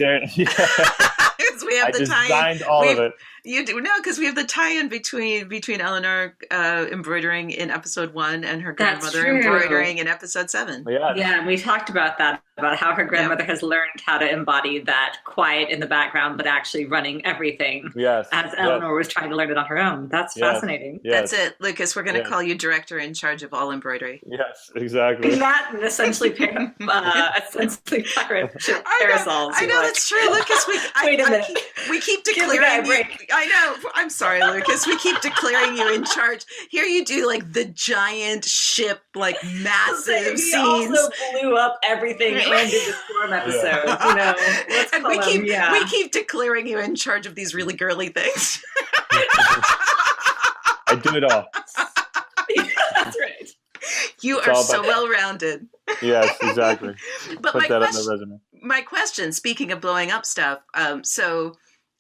We have the designed all of it. You do because we have the tie-in between Eleanor embroidering in episode 1 and her grandmother embroidering in episode 7. Yeah, we talked about that, about how her grandmother has learned how to embody that quiet in the background, but actually running everything. Yes, as Eleanor was trying to learn it on her own. That's fascinating. Yes. That's it, Lucas. We're going to call you director in charge of all embroidery. Yes, exactly. Not an essentially pirate parasols. I know that's true, Lucas. Wait a minute. We keep declaring you. I know. I'm sorry, Lucas. We keep declaring you in charge. Here you do like the giant ship, like massive scenes. Also blew up everything and did the storm episode. You know, and we keep declaring you in charge of these really girly things. I do it all. That's right. You are so well-rounded. Yes, exactly. But put that on the resume. My question, speaking of blowing up stuff, so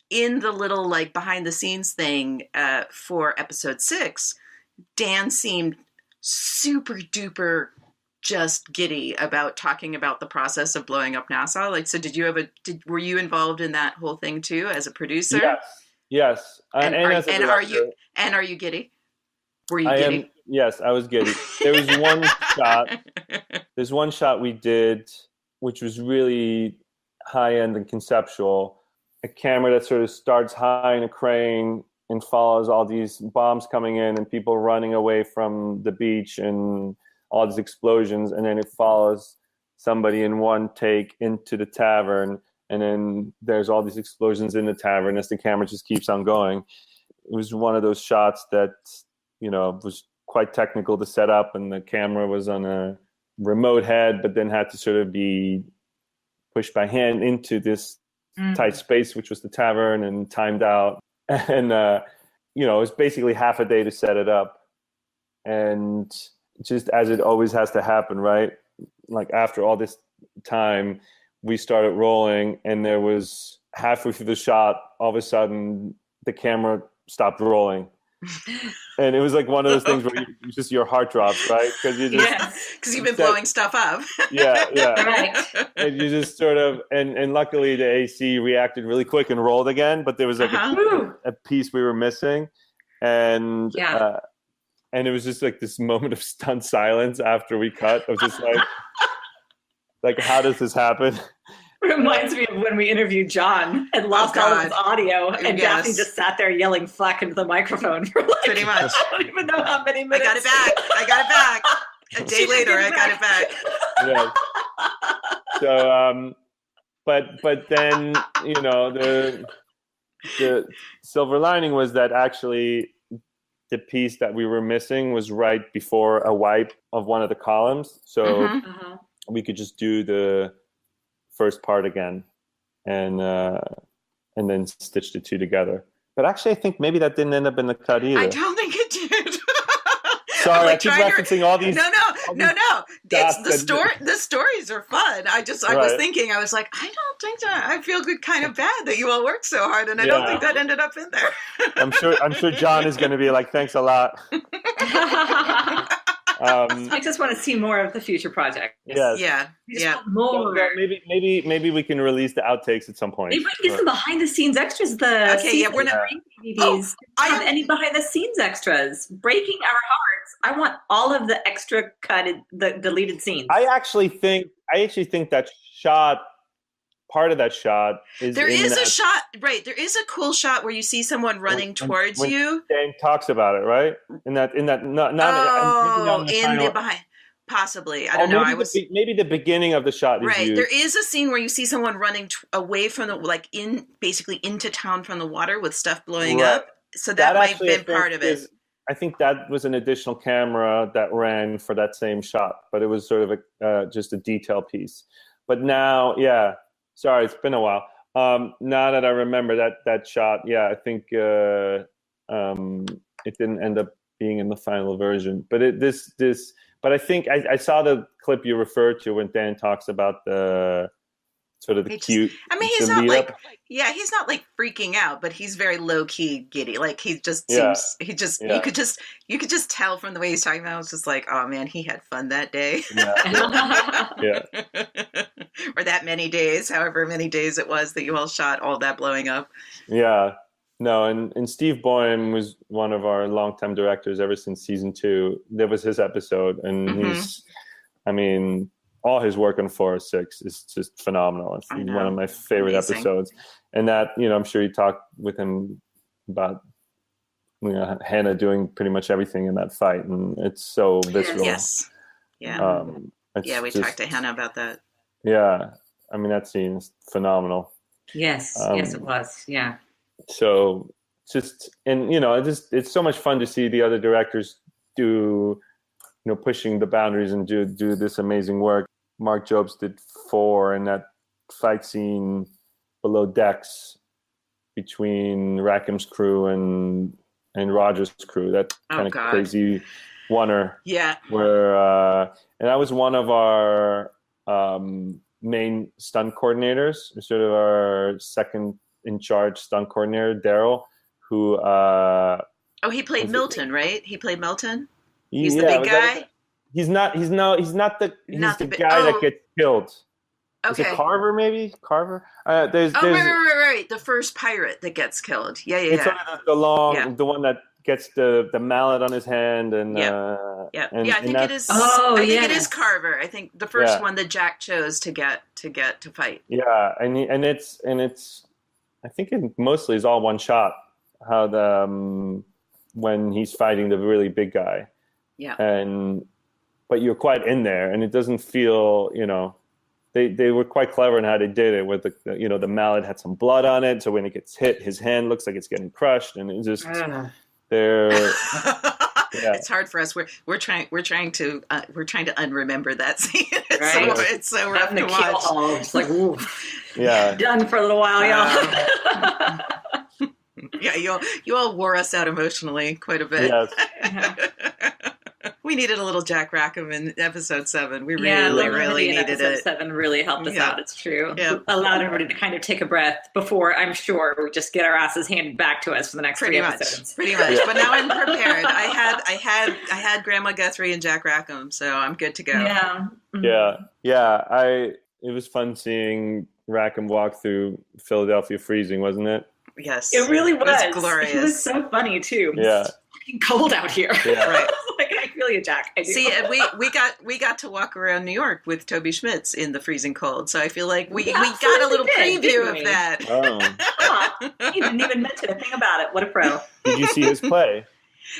in the little like behind the scenes thing for episode 6, Dan seemed super duper just giddy about talking about the process of blowing up Nassau. Like, so were you involved in that whole thing too as a producer? Yes. And are you giddy? Were you giddy? Yes, I was giddy. There was one shot. There's one shot we did, which was really high end and conceptual. A camera that sort of starts high in a crane and follows all these bombs coming in and people running away from the beach and all these explosions, and then it follows somebody in one take into the tavern, and then there's all these explosions in the tavern as the camera just keeps on going. It was one of those shots that, you know, was quite technical to set up, and the camera was on a remote head, but then had to sort of be pushed by hand into this tight space, which was the tavern, and timed out. And, you know, it was basically half a day to set it up. And just as it always has to happen, right? Like after all this time, we started rolling, and there was halfway through the shot, all of a sudden the camera stopped rolling. And it was like one of those things where your heart drops, right? Because you just because you've been blowing stuff up. Yeah. Right. And you just sort of and luckily the AC reacted really quick and rolled again, but there was like a piece we were missing, and it was just like this moment of stunned silence after we cut. I was just like how does this happen? It reminds me of when we interviewed John and lost all of his audio, and Daphne just sat there yelling "fuck" into the microphone for like, pretty much. I don't even know how many minutes. I got it back. A day later, I got it back. Yeah. So, but then, you know, the silver lining was that actually the piece that we were missing was right before a wipe of one of the columns, so we could just do the first part again, and then stitch the two together. But actually, I think maybe that didn't end up in the cut either. I don't think it did. Sorry, like I keep referencing all these. No. It's the stories are fun. I was thinking, I was like, I don't think that. I feel kind of bad that you all worked so hard, and I don't think that ended up in there. I'm sure John is going to be like, thanks a lot. I just want to see more of the future project. Yes. Yeah. More. Well, maybe we can release the outtakes at some point. Maybe we can get some behind the scenes extras. We're not DVDs. I have any behind the scenes extras. Breaking Our Hearts. I want all of the extra cutted, the deleted scenes. I actually think that shot. Part of that shot is there is a shot, right? There is a cool shot where you see someone running towards you. Dan talks about it, right? In that not in the behind. Possibly. I don't know. Maybe the beginning of the shot is right. used. There is a scene where you see someone running away from basically into town from the water with stuff blowing up. So that might have been part of it. I think that was an additional camera that ran for that same shot, but it was sort of just a detail piece. But now, sorry, it's been a while. Now that I remember that shot, I think it didn't end up being in the final version. But but I think I saw the clip you referred to when Dan talks about the sort of the cute. He's not he's not like freaking out, but he's very low key giddy. Like he just seems, you could just tell from the way he's talking about it. It's just like, oh man, he had fun that day. Yeah. Or that many days, however many days it was that you all shot all that blowing up. Yeah. No, and Steve Boehm was one of our longtime directors ever since season 2. That was his episode, and he's, all his work on 406 is just phenomenal. It's one of my favorite episodes, and that I'm sure you talked with him about Hannah doing pretty much everything in that fight, and it's so visceral. Yes, yeah, we talked to Hannah about that. Yeah, that scene is phenomenal. Yes, yes, it was. Yeah. So it's so much fun to see the other directors do, pushing the boundaries and do this amazing work. Mark Jobs did 4, and that fight scene below decks between Rackham's crew and Roger's crew, that kind of crazy oneer. Yeah. Where and that was one of our main stunt coordinators, sort of our second in charge stunt coordinator, Daryl, who he played Milton, right? He played Milton. He's the big guy. He's the guy that gets killed. Okay. Is it Carver, maybe? Carver? There's right. The first pirate that gets killed. Yeah. It's sort of the one that gets the mallet on his hand, and I think it is. I think it is Carver. I think the first one that Jack chose to get to fight. Yeah, and it's I think it mostly is all one shot. How when he's fighting the really big guy. Yeah. But you're quite in there, and it doesn't feel, they were quite clever in how they did it with the mallet had some blood on it. So when it gets hit, his hand looks like it's getting crushed, and it's just, It's hard for us. We're trying to unremember that scene. It's so rough to watch. It's like, ooh, done for a little while, y'all. You all wore us out emotionally quite a bit. Yes. We needed a little Jack Rackham in episode 7. We really needed it. 7 really helped us out. It's true. Yeah. Allowed everybody to kind of take a breath before, I'm sure, we just get our asses handed back to us for the next 3 episodes. Pretty much. But now I'm prepared. I had Grandma Guthrie and Jack Rackham, so I'm good to go. Yeah. Mm-hmm. Yeah. It was fun seeing Rackham walk through Philadelphia freezing, wasn't it? Yes. It really was. It was glorious. It was so funny too. Yeah. It's fucking cold out here. Yeah. Right. I feel you, Jack. I do. See, we got to walk around New York with Toby Schmitz in the freezing cold, so I feel like we got a little preview of that. Oh. He didn't even mention a thing about it. What a pro. Did you see his play?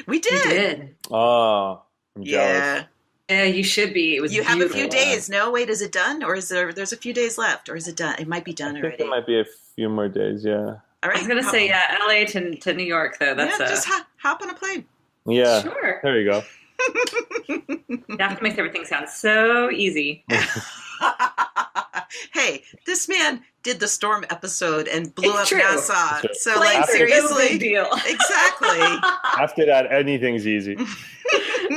We did. Oh, I'm jealous. Yeah, you should be. It was You beautiful. have a few days. No, wait, is it done? Or there's a few days left? Or is it done? It might be done already. I think it might be a few more days, yeah. All right. I was going to say, LA to New York, though. That's just hop on a plane. Yeah. Sure. There you go. That makes everything sound so easy. Hey, this man did the Storm episode and blew up Nassau. So, seriously, big deal. Exactly. After that, anything's easy.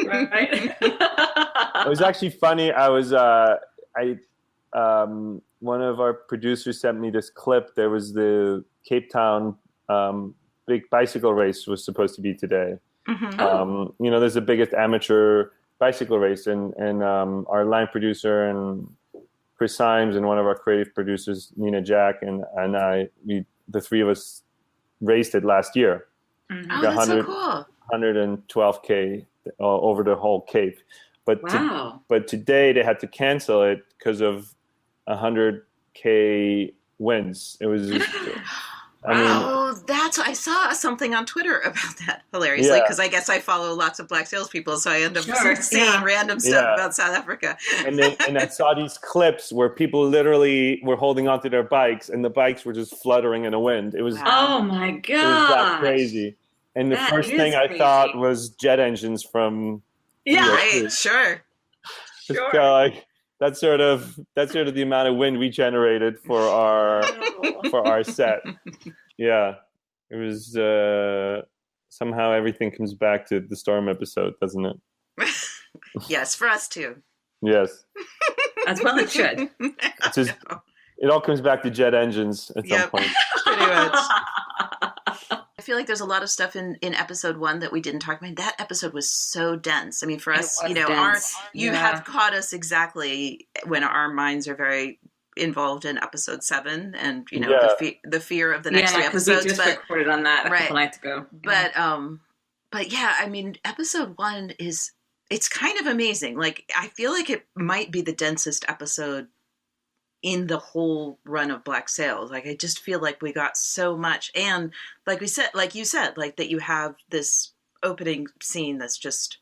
Right. It was actually funny. I was one of our producers sent me this clip. There was the Cape Town big bicycle race was supposed to be today. Mm-hmm. There's the biggest amateur bicycle race, and our line producer and Chris Symes and one of our creative producers, Nina Jack, and I, the three of us raced it last year. Mm-hmm. Oh, that's so cool. 112K over the whole Cape. But today they had to cancel it because of 100K winds. It was just, that's I saw something on Twitter about that, hilariously, because I guess I follow lots of Black salespeople, so I end up seeing random stuff about South Africa. and I saw these clips where people literally were holding onto their bikes, and the bikes were just fluttering in the wind. It was oh my god, it was that crazy. And the first thing I thought was jet engines from sure. Like that's sort of the amount of wind we generated for our set. Yeah, it was somehow everything comes back to the storm episode, doesn't it? Yes, for us too. Yes, as well it should. It all comes back to jet engines at some point. Pretty much. I feel like there's a lot of stuff in episode 1 that we didn't talk about. That episode was so dense. I mean, for us, you have caught us exactly when our minds are very involved in episode 7, and the fear of the next 3 episodes. We just recorded on that a couple nights ago. But yeah, I mean, episode 1 it's kind of amazing. Like, I feel like it might be the densest episode in the whole run of Black Sails. Like, I just feel like we got so much. And like you said, that you have this opening scene that's just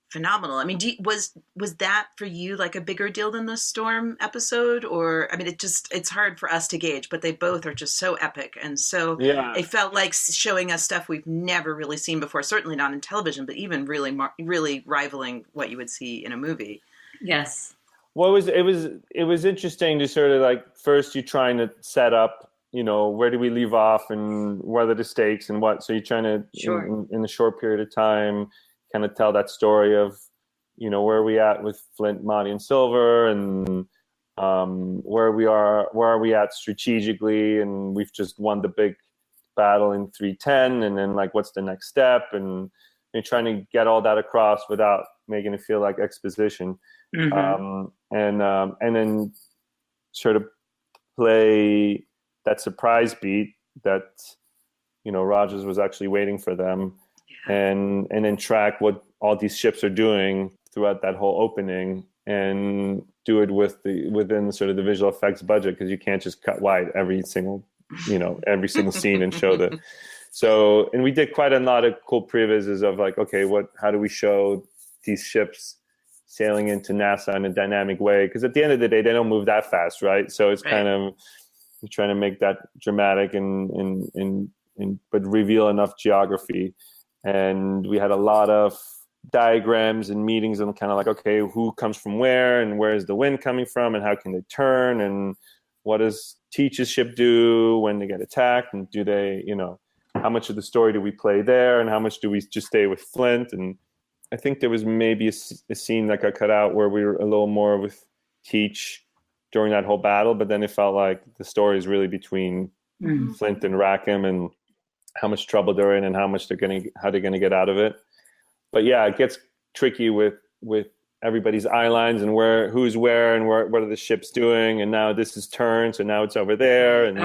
phenomenal. I mean, was that for you like a bigger deal than the storm episode? Or, I mean, it's hard for us to gauge, but they both are just so epic. And so it felt like showing us stuff we've never really seen before, certainly not in television, but even really rivaling what you would see in a movie. Yes. Well, it was interesting to sort of like, first you're trying to set up, where do we leave off and what are the stakes and what, so you're trying to, in a short period of time, kind of tell that story of, where are we at with Flint, Monty, and Silver, and where are we at strategically, and we've just won the big battle in 310, and then like, what's the next step, and you're trying to get all that across without making it feel like exposition. Mm-hmm. And then sort of play that surprise beat that, Rogers was actually waiting for them, and then track what all these ships are doing throughout that whole opening, and do it within sort of the visual effects budget, because you can't just cut wide every single scene and show that. So, and we did quite a lot of cool previses of like, okay, how do we show these ships sailing into Nassau in a dynamic way? Because at the end of the day, they don't move that fast, right? So it's kind of trying to make that dramatic and but reveal enough geography. And we had a lot of diagrams and meetings and kind of like, okay, who comes from where, and where is the wind coming from, and how can they turn, and what does Teach's ship do when they get attacked, and do they, how much of the story do we play there, and how much do we just stay with Flint? And I think there was maybe a scene that got cut out where we were a little more with Teach during that whole battle, but then it felt like the story is really between Flint and Rackham, and how much trouble they're in, and how they're gonna get out of it. But yeah, it gets tricky with everybody's eye lines and who's where, and what are the ships doing, and now this is turned, so now it's over there. And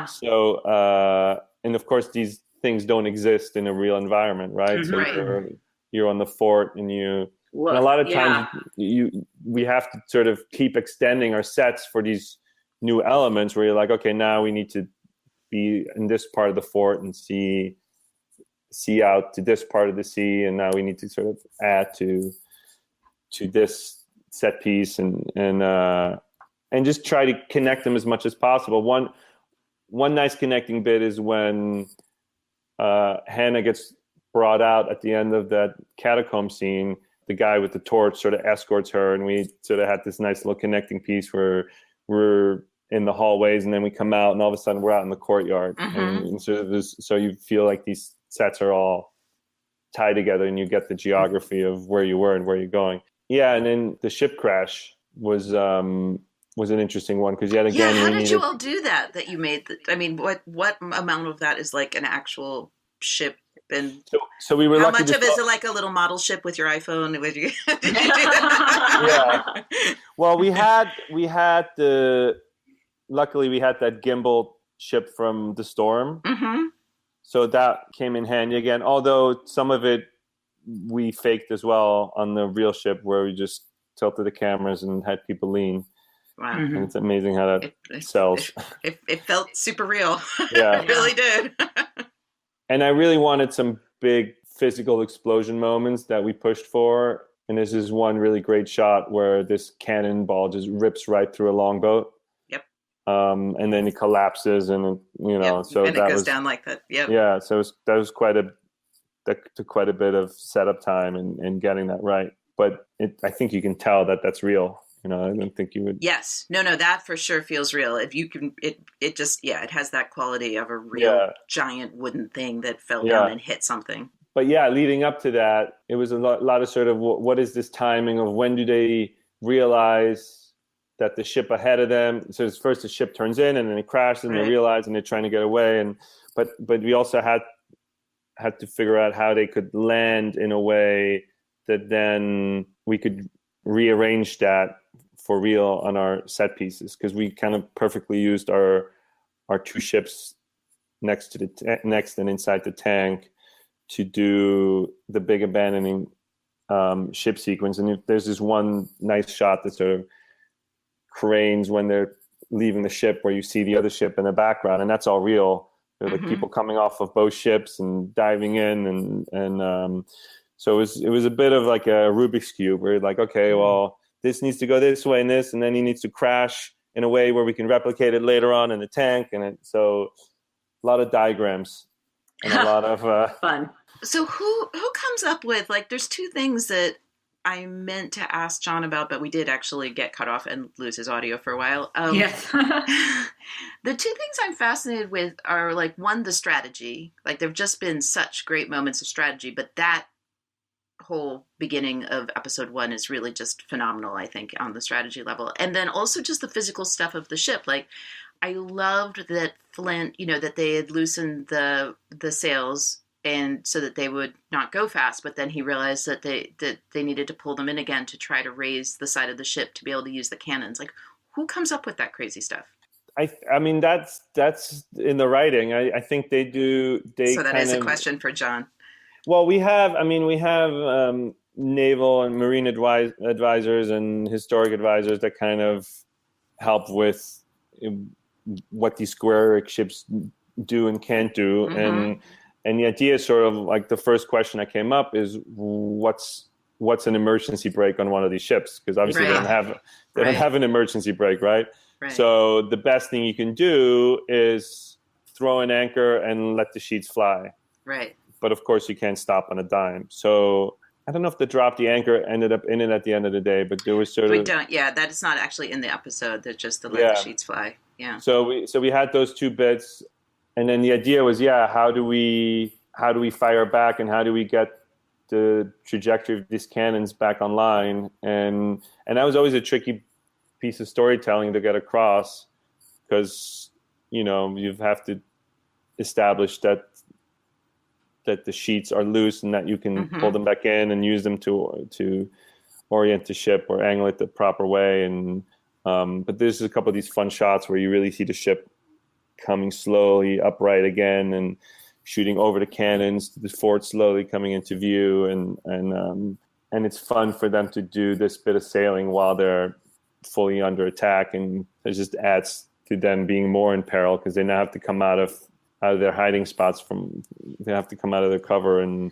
so and of course these things don't exist in a real environment, right? Mm-hmm. So you're on the fort, and and a lot of times we have to sort of keep extending our sets for these new elements, where you're like, okay, now we need to be in this part of the fort and see out to this part of the sea, and now we need to sort of add to this set piece, and just try to connect them as much as possible. One nice connecting bit is when Hannah gets brought out at the end of that catacomb scene. The guy with the torch sort of escorts her, and we sort of had this nice little connecting piece where we're in the hallways, and then we come out, and all of a sudden we're out in the courtyard. Mm-hmm. And sort of so you feel like these sets are all tied together, and you get the geography of where you were and where you're going. Yeah, and then the ship crash was an interesting one, because yet again, how did you all do that? That you made? I mean, what amount of that is like an actual ship? And so we were. How much of it is it like a little model ship with your iPhone? Did you do that? Yeah. Well, luckily we had that gimbal ship from the storm. Mm-hmm. So that came in handy again. Although some of it we faked as well on the real ship, where we just tilted the cameras and had people lean. Wow. And it's amazing how that sells. It felt super real. Yeah. It really did. And I really wanted some big physical explosion moments that we pushed for. And this is one really great shot where this cannonball just rips right through a longboat. Yep. And then it collapses, and so and it goes down like that. Yep. Yeah. So that took quite a bit of setup time and getting that right. But I think you can tell that that's real. I don't think you would. Yes. No, that for sure feels real. If you can, it just, it has that quality of a real giant wooden thing that fell down and hit something. But leading up to that, it was a lot of sort of what is this timing of when do they realize that the ship ahead of them? So first the ship turns in and then it crashes and they realize and they're trying to get away. But we also had to figure out how they could land in a way that then we could rearrange that for real on our set pieces, because we kind of perfectly used our two ships next and inside the tank to do the big abandoning ship sequence. And there's this one nice shot that sort of cranes when they're leaving the ship, where you see the other ship in the background, and that's all real. They're like people coming off of both ships and diving in, and so it was a bit of like a Rubik's Cube, where you're like, okay, well, this needs to go this way and this, and then he needs to crash in a way where we can replicate it later on in the tank, so a lot of diagrams and a lot of fun. So who comes up with, like, there's two things that I meant to ask John about, but we did actually get cut off and lose his audio for a while. Yes. The two things I'm fascinated with are, like, one, the strategy. Like, there've just been such great moments of strategy, but that whole beginning of episode 1 is really just phenomenal, I think, on the strategy level. And then also just the physical stuff of the ship. Like, I loved that Flint, that they had loosened the sails and so that they would not go fast, but then he realized that they needed to pull them in again to try to raise the side of the ship to be able to use the cannons. Like, who comes up with that crazy stuff? I mean, that's in the writing. I think they do. So that is a question for John. Well, we have naval and marine advisors and historic advisors that kind of help with what these square ships do and can't do. And the idea is sort of like, the first question that came up is what's an emergency brake on one of these ships? Because obviously they don't have an emergency brake, right? So the best thing you can do is throw an anchor and let the sheets fly. Right. But of course you can't stop on a dime. So I don't know if the drop the anchor ended up in it at the end of the day, but there was sort of... that is not actually in the episode. That's just to let the sheets fly. Yeah. So we had those two bits, and then the idea was, how do we fire back, and how do we get the trajectory of these cannons back online? And that was always a tricky piece of storytelling to get across, because you have to establish that the sheets are loose and that you can pull them back in and use them to orient the ship or angle it the proper way. And but there's a couple of these fun shots where you really see the ship coming slowly upright again and shooting over the cannons, the fort slowly coming into view, and it's fun for them to do this bit of sailing while they're fully under attack, and it just adds to them being more in peril, because they now have to come out of their hiding spots. They have to come out of their cover and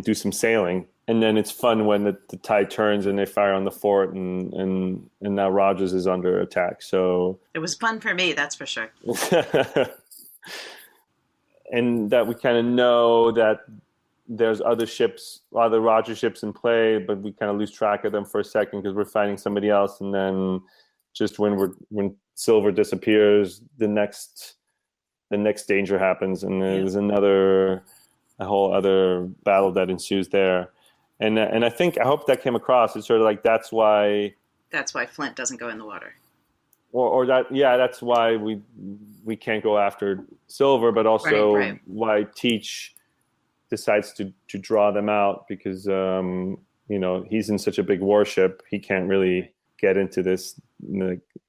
do some sailing. And then it's fun when the tide turns and they fire on the fort, and now Rogers is under attack. So it was fun for me, that's for sure. And that we kind of know that there's other Rogers ships in play, but we kind of lose track of them for a second because we're fighting somebody else. And then just when Silver disappears, the next danger happens, and there's a whole other battle that ensues there. And I hope that came across. It's sort of like, that's why Flint doesn't go in the water. Or that's why we can't go after Silver, but also why Teach decides to draw them out, because he's in such a big warship, he can't really get into this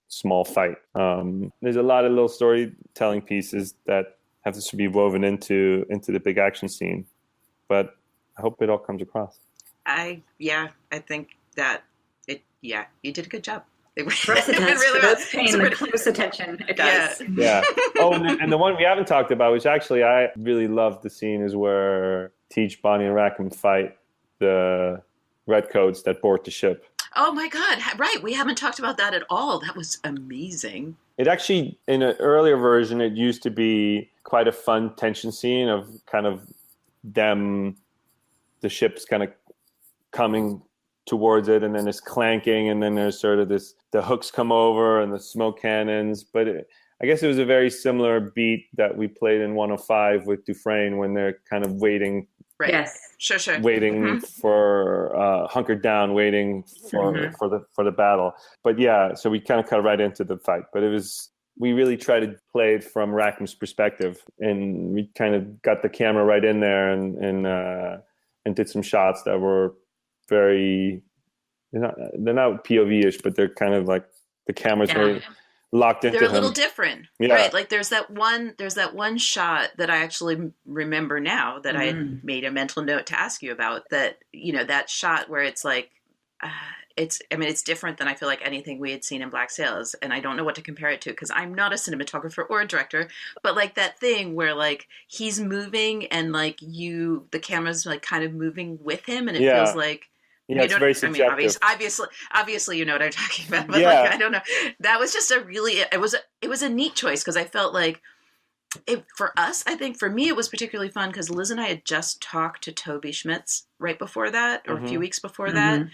small fight. There's a lot of little storytelling pieces that have to be woven into the big action scene, but I hope it all comes across. I think that you did a good job. Really well. Paying close attention. It does. Yeah. Oh, and the one we haven't talked about, which actually I really loved the scene, is where Teach, Bonnie, and Rackham fight the redcoats that board the ship. Oh my God! Right, we haven't talked about that at all. That was amazing. It actually, in an earlier version, it used to be quite a fun tension scene of kind of them, the ship's kind of coming towards it, and then there's clanking, and then there's sort of the hooks come over and the smoke cannons. But I guess it was a very similar beat that we played in 105 with Dufresne when they're kind of waiting. Right. Yes. Sure. Waiting for hunkered down, waiting for the battle. But yeah, so we kind of cut right into the fight. But we really tried to play it from Rackham's perspective, and we kind of got the camera right in there and did some shots that were very, they're not POV-ish, but they're kind of like the camera's very locked into him. They're a little different, right? Like there's that one shot that I actually remember now that I had made a mental note to ask you about, that, that shot where it's like, it's different than I feel like anything we had seen in Black Sails, and I don't know what to compare it to because I'm not a cinematographer or a director, but like that thing where like he's moving and like the camera's like kind of moving with him, and it feels like, it's very subjective. I mean, obviously, you know what I'm talking about, but like, I don't know. That was just it was a neat choice because I felt like for us, I think for me, it was particularly fun because Liz and I had just talked to Toby Schmitz right before that, or a few weeks before that.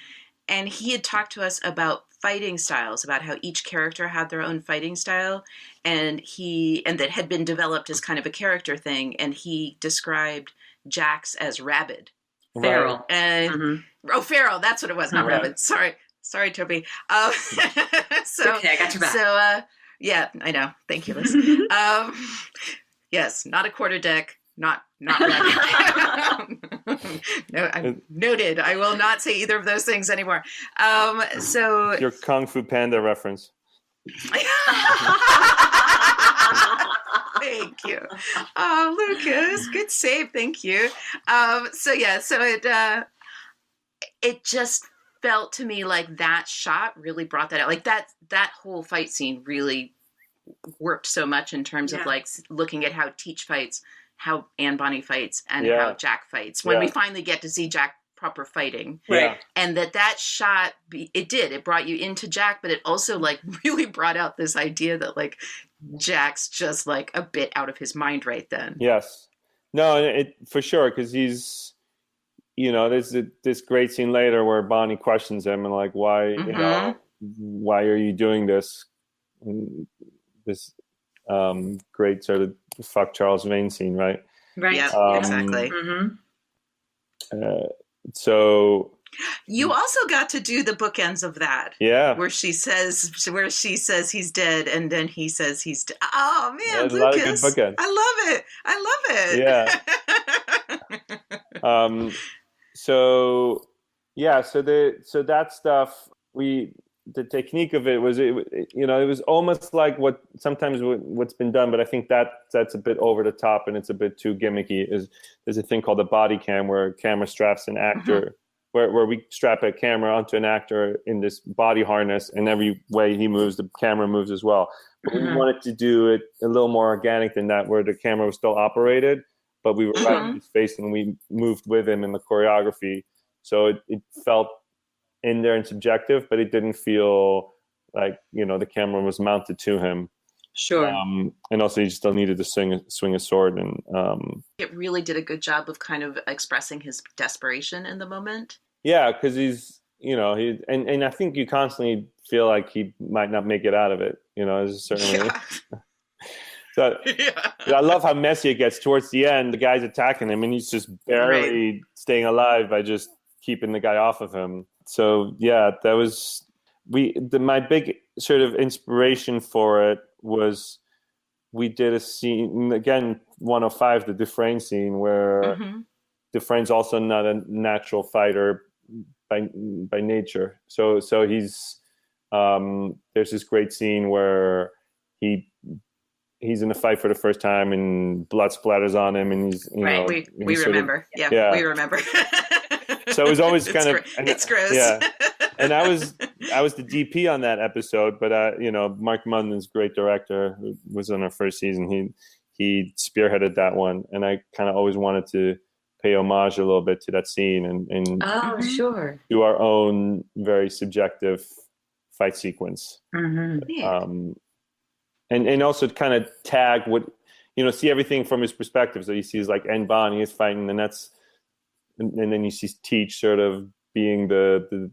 And he had talked to us about fighting styles, about how each character had their own fighting style, and that had been developed as kind of a character thing. And he described Jax as rabid. Feral. And feral, that's what it was, not rabid. Sorry, Toby. So okay, I got your back. So yeah, I know. Thank you, Liz. Yes, not a quarter deck, not rabid. No, I'm noted. I will not say either of those things anymore. So your Kung Fu Panda reference. Thank you. Oh, Lucas, good save. Thank you. So it just felt to me like that shot really brought that out. Like that whole fight scene really worked so much in terms of like looking at how Teach fights, how Anne Bonny fights, and how Jack fights. When we finally get to see Jack proper fighting, right? And that shot, it brought you into Jack, but it also like really brought out this idea that like Jack's just like a bit out of his mind right then. Yes, no, it for sure, because he's, there's this great scene later where Bonnie questions him and like, why, why are you doing this? And this great sort of fuck Charles Vane scene, right? Right. Yeah, exactly. So you also got to do the bookends of that. Yeah. Where she says he's dead, and then he says he's dead. Oh man, Lucas. A lot of good bookends. I love it. Yeah. So that stuff, the technique of it was, it was almost like what's been done, but I think that's a bit over the top and it's a bit too gimmicky. There's a thing called a body cam where a camera straps an actor, where we strap a camera onto an actor in this body harness, and every way he moves, the camera moves as well. But we wanted to do it a little more organic than that, where the camera was still operated, but we were right in his face and we moved with him in the choreography. So it felt in there and subjective, but it didn't feel like, the camera was mounted to him. Sure. And also he still needed to swing a sword. And it really did a good job of kind of expressing his desperation in the moment. Yeah, because he's, and I think you constantly feel like he might not make it out of it. There's certainly. So, I love how messy it gets towards the end. The guy's attacking him, and he's just barely staying alive by just keeping the guy off of him. So yeah, that was my big sort of inspiration for it was we did a scene again, 105, the Dufresne scene, where Dufresne's also not a natural fighter by nature. So he's there's this great scene where he's in a fight for the first time and blood splatters on him, and he's we remember. We remember. So it was always kind of it's gross. Yeah. And I was the DP on that episode, but Mark Munden's great director, who was on our first season. He spearheaded that one, and I kind of always wanted to pay homage a little bit to that scene and sure, do our own very subjective fight sequence. And also kind of tag what, see everything from his perspective. So he sees like En Bonnie is fighting, and then you see Teach sort of being the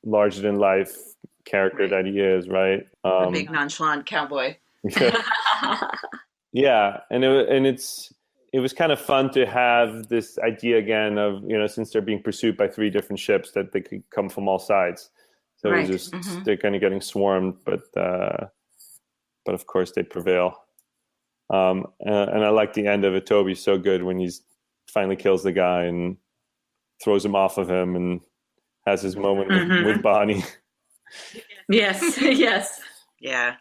larger than life character that he is, right? The big nonchalant cowboy. Yeah, and it was kind of fun to have this idea again of, since they're being pursued by 3 different ships, that they could come from all sides. So it was just they're kind of getting swarmed, but of course they prevail. And I like the end of it. Toby's so good when he's finally kills the guy and throws him off of him and has his moment with Bonnie. Yes. Yeah,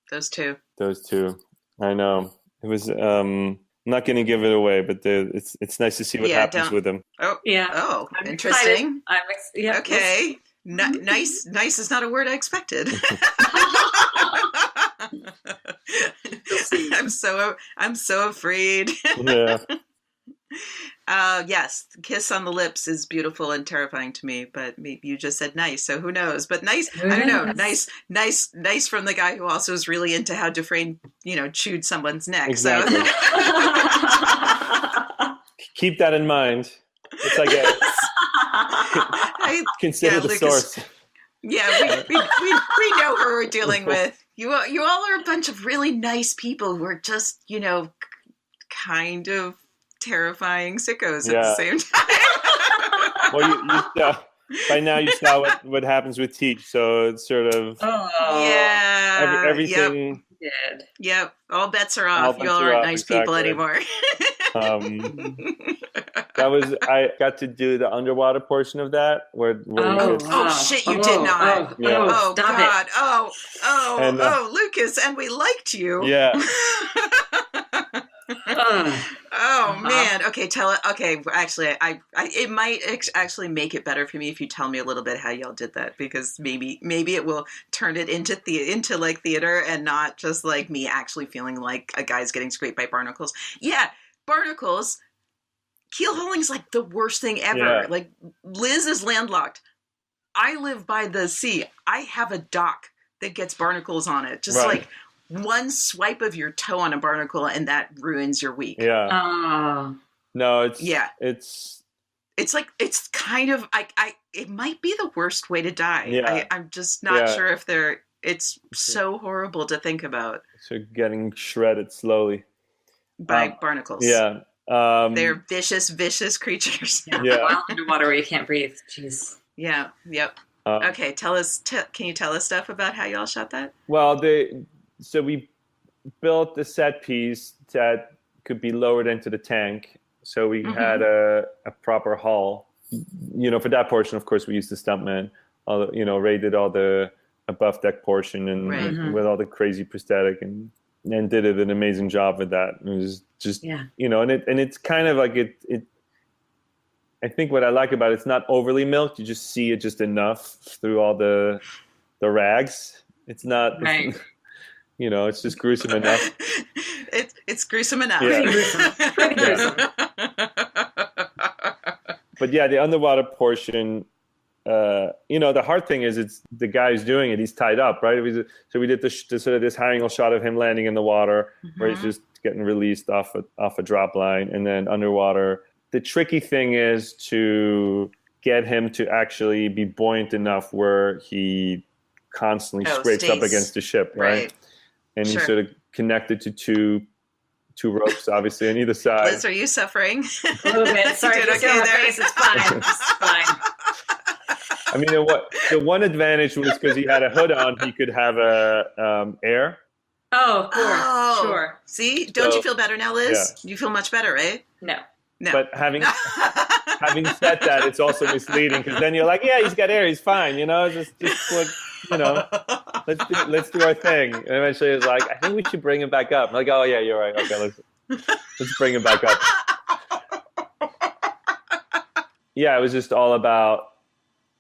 those two. I know. It was. I'm not going to give it away, but it's nice to see what happens with them. Oh, yeah. Oh, I'm interesting. Okay. Nice. Nice is not a word I expected. I'm so afraid. Yeah. Yes, kiss on the lips is beautiful and terrifying to me, but you just said nice, so who knows? But nice, I don't know, nice from the guy who also is really into how Dufresne, chewed someone's neck. Exactly. So keep that in mind. It's like consider the source. Yeah, we know who we're dealing with. You all are a bunch of really nice people who are just, kind of terrifying sickos at the same time. Well, by now you saw what happens with Teach, so it's sort of everything. Yep, all bets are off. You all aren't nice people anymore. I got to do the underwater portion of that where shit, you did not. Oh God. And, Lucas, and we liked you. Yeah. Man. Okay, tell it. Okay, actually, it might actually make it better for me if you tell me a little bit how y'all did that, because maybe it will turn it into like theater and not just like me actually feeling like a guy's getting scraped by barnacles. Yeah, barnacles. Keel hauling's like the worst thing ever. Yeah. Like, Liz is landlocked. I live by the sea. I have a dock that gets barnacles on it. Just like one swipe of your toe on a barnacle and that ruins your week. Yeah. No, it's like, it's kind of, it might be the worst way to die. Yeah. I'm just not sure if it's so horrible to think about. So getting shredded slowly. By barnacles. Yeah. They're vicious creatures. While underwater where you can't breathe. Jeez. Yeah. Yep. Okay. Tell us. Can you tell us stuff about how y'all shot that? Well, so we built the set piece that could be lowered into the tank. So we had a proper hull. For that portion, of course, we used the stuntman. Ray did all the above deck portion and with all the crazy prosthetic and did an amazing job with that. It was just, and it's kind of like it. I think what I like about it's not overly milked. You just see it just enough through all the rags. It's not, it's just gruesome enough. It's gruesome enough. Yeah. Pretty gruesome. But yeah, the underwater portion, the hard thing is it's the guy who's doing it. He's tied up, right? So we did sort of this high angle shot of him landing in the water where he's just getting released off a drop line, and then underwater. The tricky thing is to get him to actually be buoyant enough where he constantly scrapes up against the ship, right? And he's sort of connected to two ropes, obviously, on either side. Liz, are you suffering? A little bit. Sorry, okay there. It's fine. It's fine. I mean, the one advantage was because he had a hood on, he could have air. Oh, of course. Sure. See? Don't you feel better now, Liz? Yeah. You feel much better, right? No. But having said that, it's also misleading because then you're like, yeah, he's got air, he's fine, just like, let's do our thing. And eventually it's like, I think we should bring him back up. I'm like, oh yeah, you're right. Okay, let's bring him back up. Yeah, it was just all about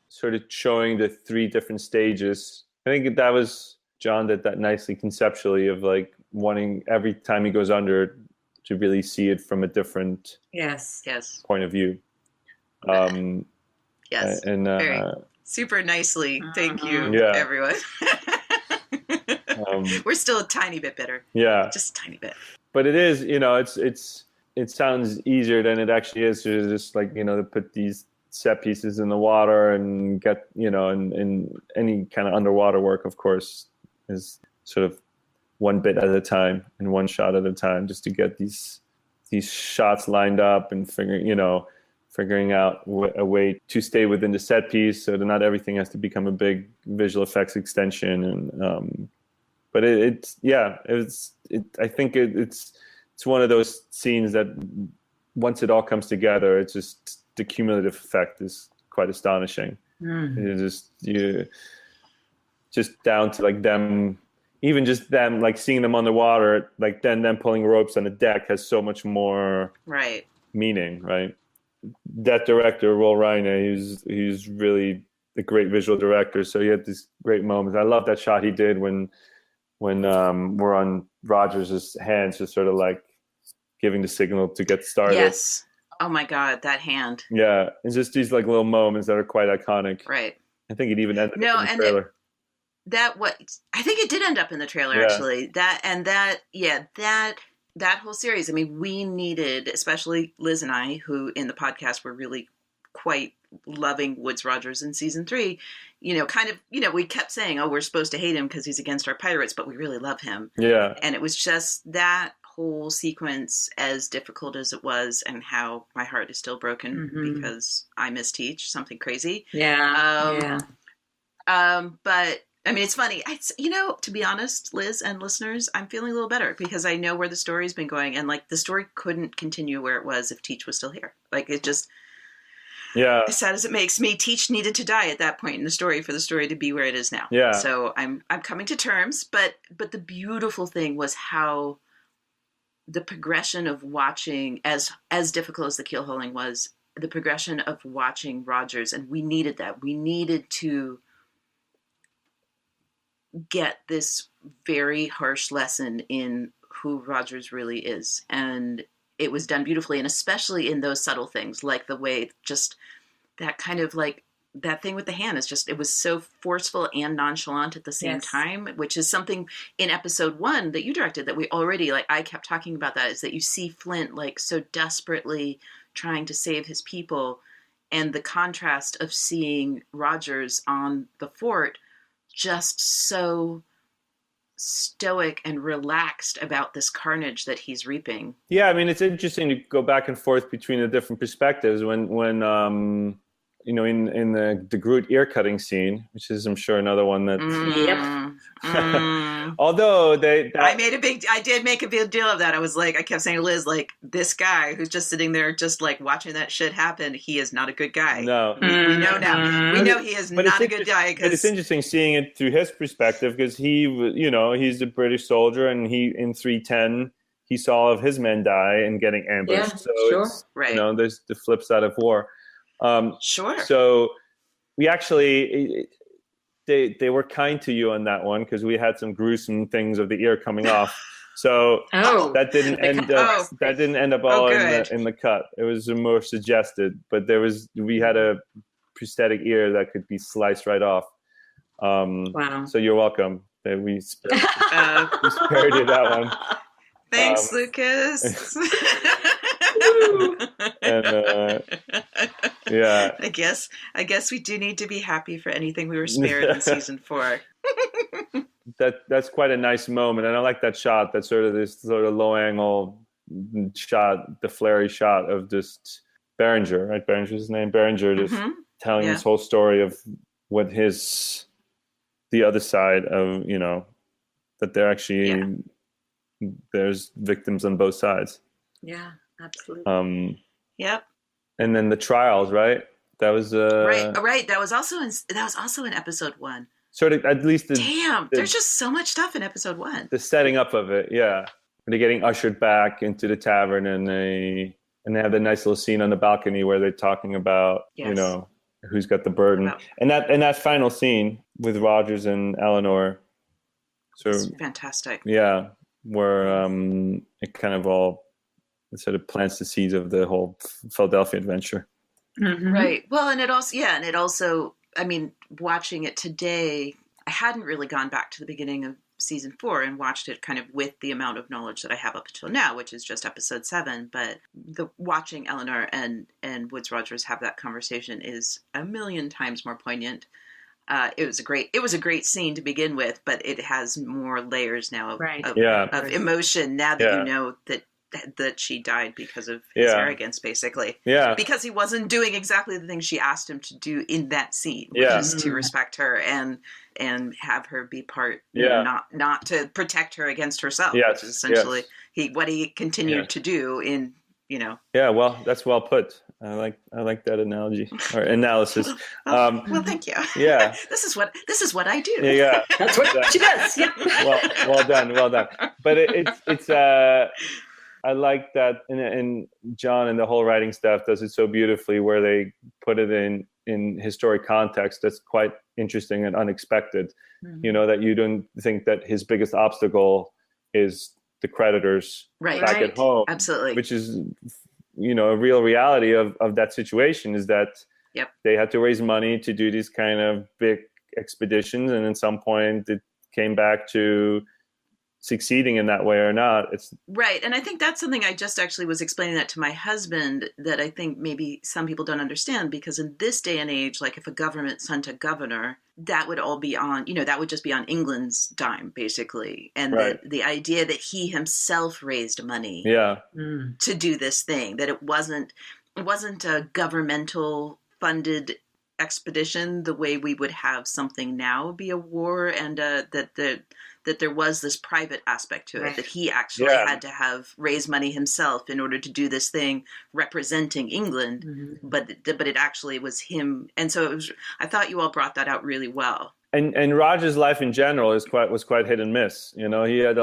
sort of showing the 3 different stages. I think that was John did that nicely conceptually of like wanting every time he goes under to really see it from a different point of view. Yes. And very super nicely. Thank you, everyone. We're still a tiny bit bitter. Yeah. Just a tiny bit. But it is, it sounds easier than it actually is to just like, to put these set pieces in the water and get, and any kind of underwater work, of course, is sort of one bit at a time and one shot at a time, just to get these shots lined up and figuring out a way to stay within the set piece so that not everything has to become a big visual effects extension. And but I think it's one of those scenes that once it all comes together, it's just the cumulative effect is quite astonishing. You just down to like them, even just them like seeing them underwater, like then them pulling ropes on the deck has so much more meaning, right? That director, Roel Reine, he's really a great visual director. So he had these great moments. I love that shot he did when we're on Rogers's hands, just sort of like giving the signal to get started. Yes. Oh my God, that hand. Yeah, it's just these like little moments that are quite iconic. Right. I think it even ended up in the trailer. I think it did end up in the trailer actually. That whole series. I mean, we needed, especially Liz and I, who in the podcast were really quite loving Woodes Rogers in season 3, we kept saying, oh, we're supposed to hate him because he's against our pirates, but we really love him. Yeah. And it was just that whole sequence, as difficult as it was, and how my heart is still broken because I miss Teach, something crazy. Yeah. But I mean, it's funny. To be honest, Liz and listeners, I'm feeling a little better because I know where the story's been going, and like the story couldn't continue where it was if Teach was still here. Like it just, as sad as it makes me, Teach needed to die at that point in the story for the story to be where it is now. Yeah. So I'm coming to terms. But the beautiful thing was how the progression of watching, as difficult as the keelholing was, the progression of watching Rogers, and we needed that. We needed to get this very harsh lesson in who Rogers really is. And it was done beautifully, and especially in those subtle things, like the way just that kind of like that thing with the hand is just, it was so forceful and nonchalant at the same time, which is something in episode 1 that you directed that we already, like, I kept talking about that, is that you see Flint like so desperately trying to save his people, and the contrast of seeing Rogers on the fort just so stoic and relaxed about this carnage that he's reaping. Yeah, I mean, it's interesting to go back and forth between the different perspectives when in the Groot ear cutting scene, which is, I'm sure, another one that. Although I did make a big deal of that. I was like, I kept saying to Liz, like, this guy who's just sitting there, just like watching that shit happen, he is not a good guy. No, we know now. We know he is not a good guy. But it's interesting seeing it through his perspective, because he's a British soldier, and he in 310 he saw all of his men die and getting ambushed. It's, right. There's the flip side of war. Sure. So we actually, they were kind to you on that one, because we had some gruesome things of the ear coming off. So that didn't end up all in the cut. It was more suggested, but we had a prosthetic ear that could be sliced right off. Wow. So you're welcome. We spared you that one. Thanks, Lucas. And I guess we do need to be happy for anything we were spared in season 4. That's quite a nice moment, and I like that shot. That's this low angle shot, the flary shot of just Berenger, right? Berenger's his name. Berenger just telling this whole story of what the other side of, that they're actually there's victims on both sides. Yeah, absolutely. Yep. And then the trials, right? That was right. That was also in episode 1. Sort of, at least there's just so much stuff in episode 1. The setting up of it, yeah. They're getting ushered back into the tavern, and they have the nice little scene on the balcony where they're talking about, who's got the burden. Wow. And that final scene with Rogers and Eleanor, it's fantastic. Yeah, where it kind of all sort of plants the seeds of the whole Philadelphia adventure. Mm-hmm. Right. Well, and it also, I mean, watching it today, I hadn't really gone back to the beginning of season 4 and watched it kind of with the amount of knowledge that I have up until now, which is just episode 7. But watching Eleanor and Woodes Rogers have that conversation is a million times more poignant. It was a great scene to begin with, but it has more layers now of emotion now that you know that she died because of his arrogance, basically. Yeah. Because he wasn't doing exactly the thing she asked him to do in that scene, which is to respect her and have her be part, you know, not to protect her against herself, which is essentially what he continued to do in, you know. Yeah, well, that's well put. I like that analogy or analysis. Well, thank you. Yeah. This is what I do. Yeah. That's what she does. Yeah. Well done. But it's I like that, and John and the whole writing staff does it so beautifully, where they put it in historic context that's quite interesting and unexpected. Mm-hmm. You know, that you don't think that his biggest obstacle is the creditors back at home. Absolutely. Which is, you know, a real reality of that situation is that they had to raise money to do these kind of big expeditions, and at some point it came back to succeeding in that way or not. It's right. And I think that's something I just actually was explaining that to my husband, that I think maybe some people don't understand, because in this day and age, like if a government sent a governor, that would all be on, you know, that would just be on England's dime, basically. And the idea that he himself raised money to do this thing, that it wasn't a governmental funded expedition the way we would have something now be a war, and that there was this private aspect to it, that he actually had to have raised money himself in order to do this thing representing England, but it actually was him. And so I thought you all brought that out really well. And Roger's life in general was quite hit and miss. You know, he had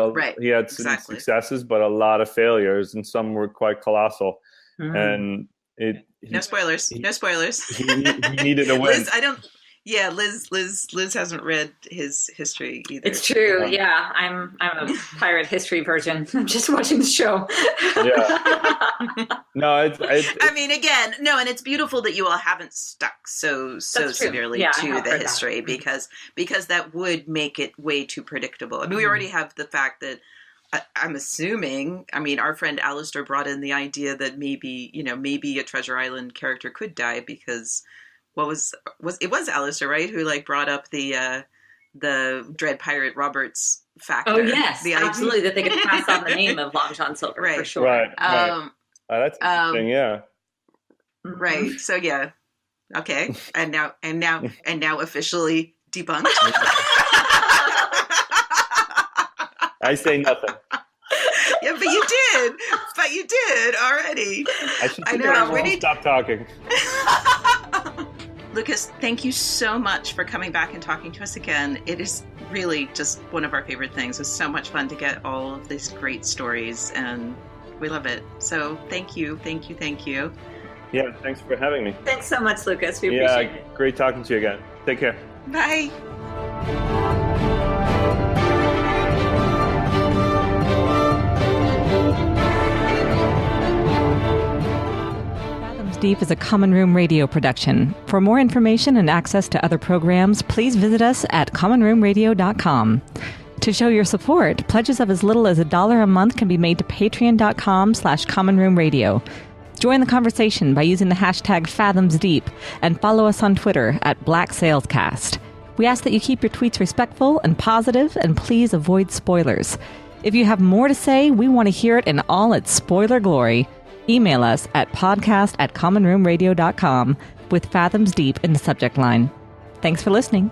some successes, but a lot of failures, and some were quite colossal. And no spoilers. He needed a win. Liz hasn't read his history either. It's true. Yeah, I'm a pirate history virgin. I'm just watching the show. No, I mean, again, no, and it's beautiful that you all haven't stuck so severely to the history, because that would make it way too predictable. I mean, we already have the fact that I'm assuming, I mean, our friend Alistair brought in the idea that maybe a Treasure Island character could die, because it was Alistair, right, who like brought up the Dread Pirate Roberts factor. Oh yes, absolutely, that they could pass on the name of Long John Silver, for sure. Right. That's interesting. Yeah. Right. So yeah. Okay. And now officially debunked. I say nothing. Yeah, but you did already. I know. Stop talking. Lucas, thank you so much for coming back and talking to us again. It is really just one of our favorite things. It was so much fun to get all of these great stories, and we love it. So thank you. Yeah, thanks for having me. Thanks so much, Lucas. We appreciate it. Great talking to you again. Take care. Bye. Deep is a Common Room radio production. For more information and access to other programs, please visit us at commonroomradio.com. To show your support, pledges of as little as $1 a month can be made to patreon.com/commonroomradio. Join the conversation by using the hashtag #Fathoms Deep and follow us on Twitter at BlackSalesCast. We ask that you keep your tweets respectful and positive, and please avoid spoilers. If you have more to say, we want to hear it in all its spoiler glory. Email us at podcast@commonroomradio.com with Fathoms Deep in the subject line. Thanks for listening.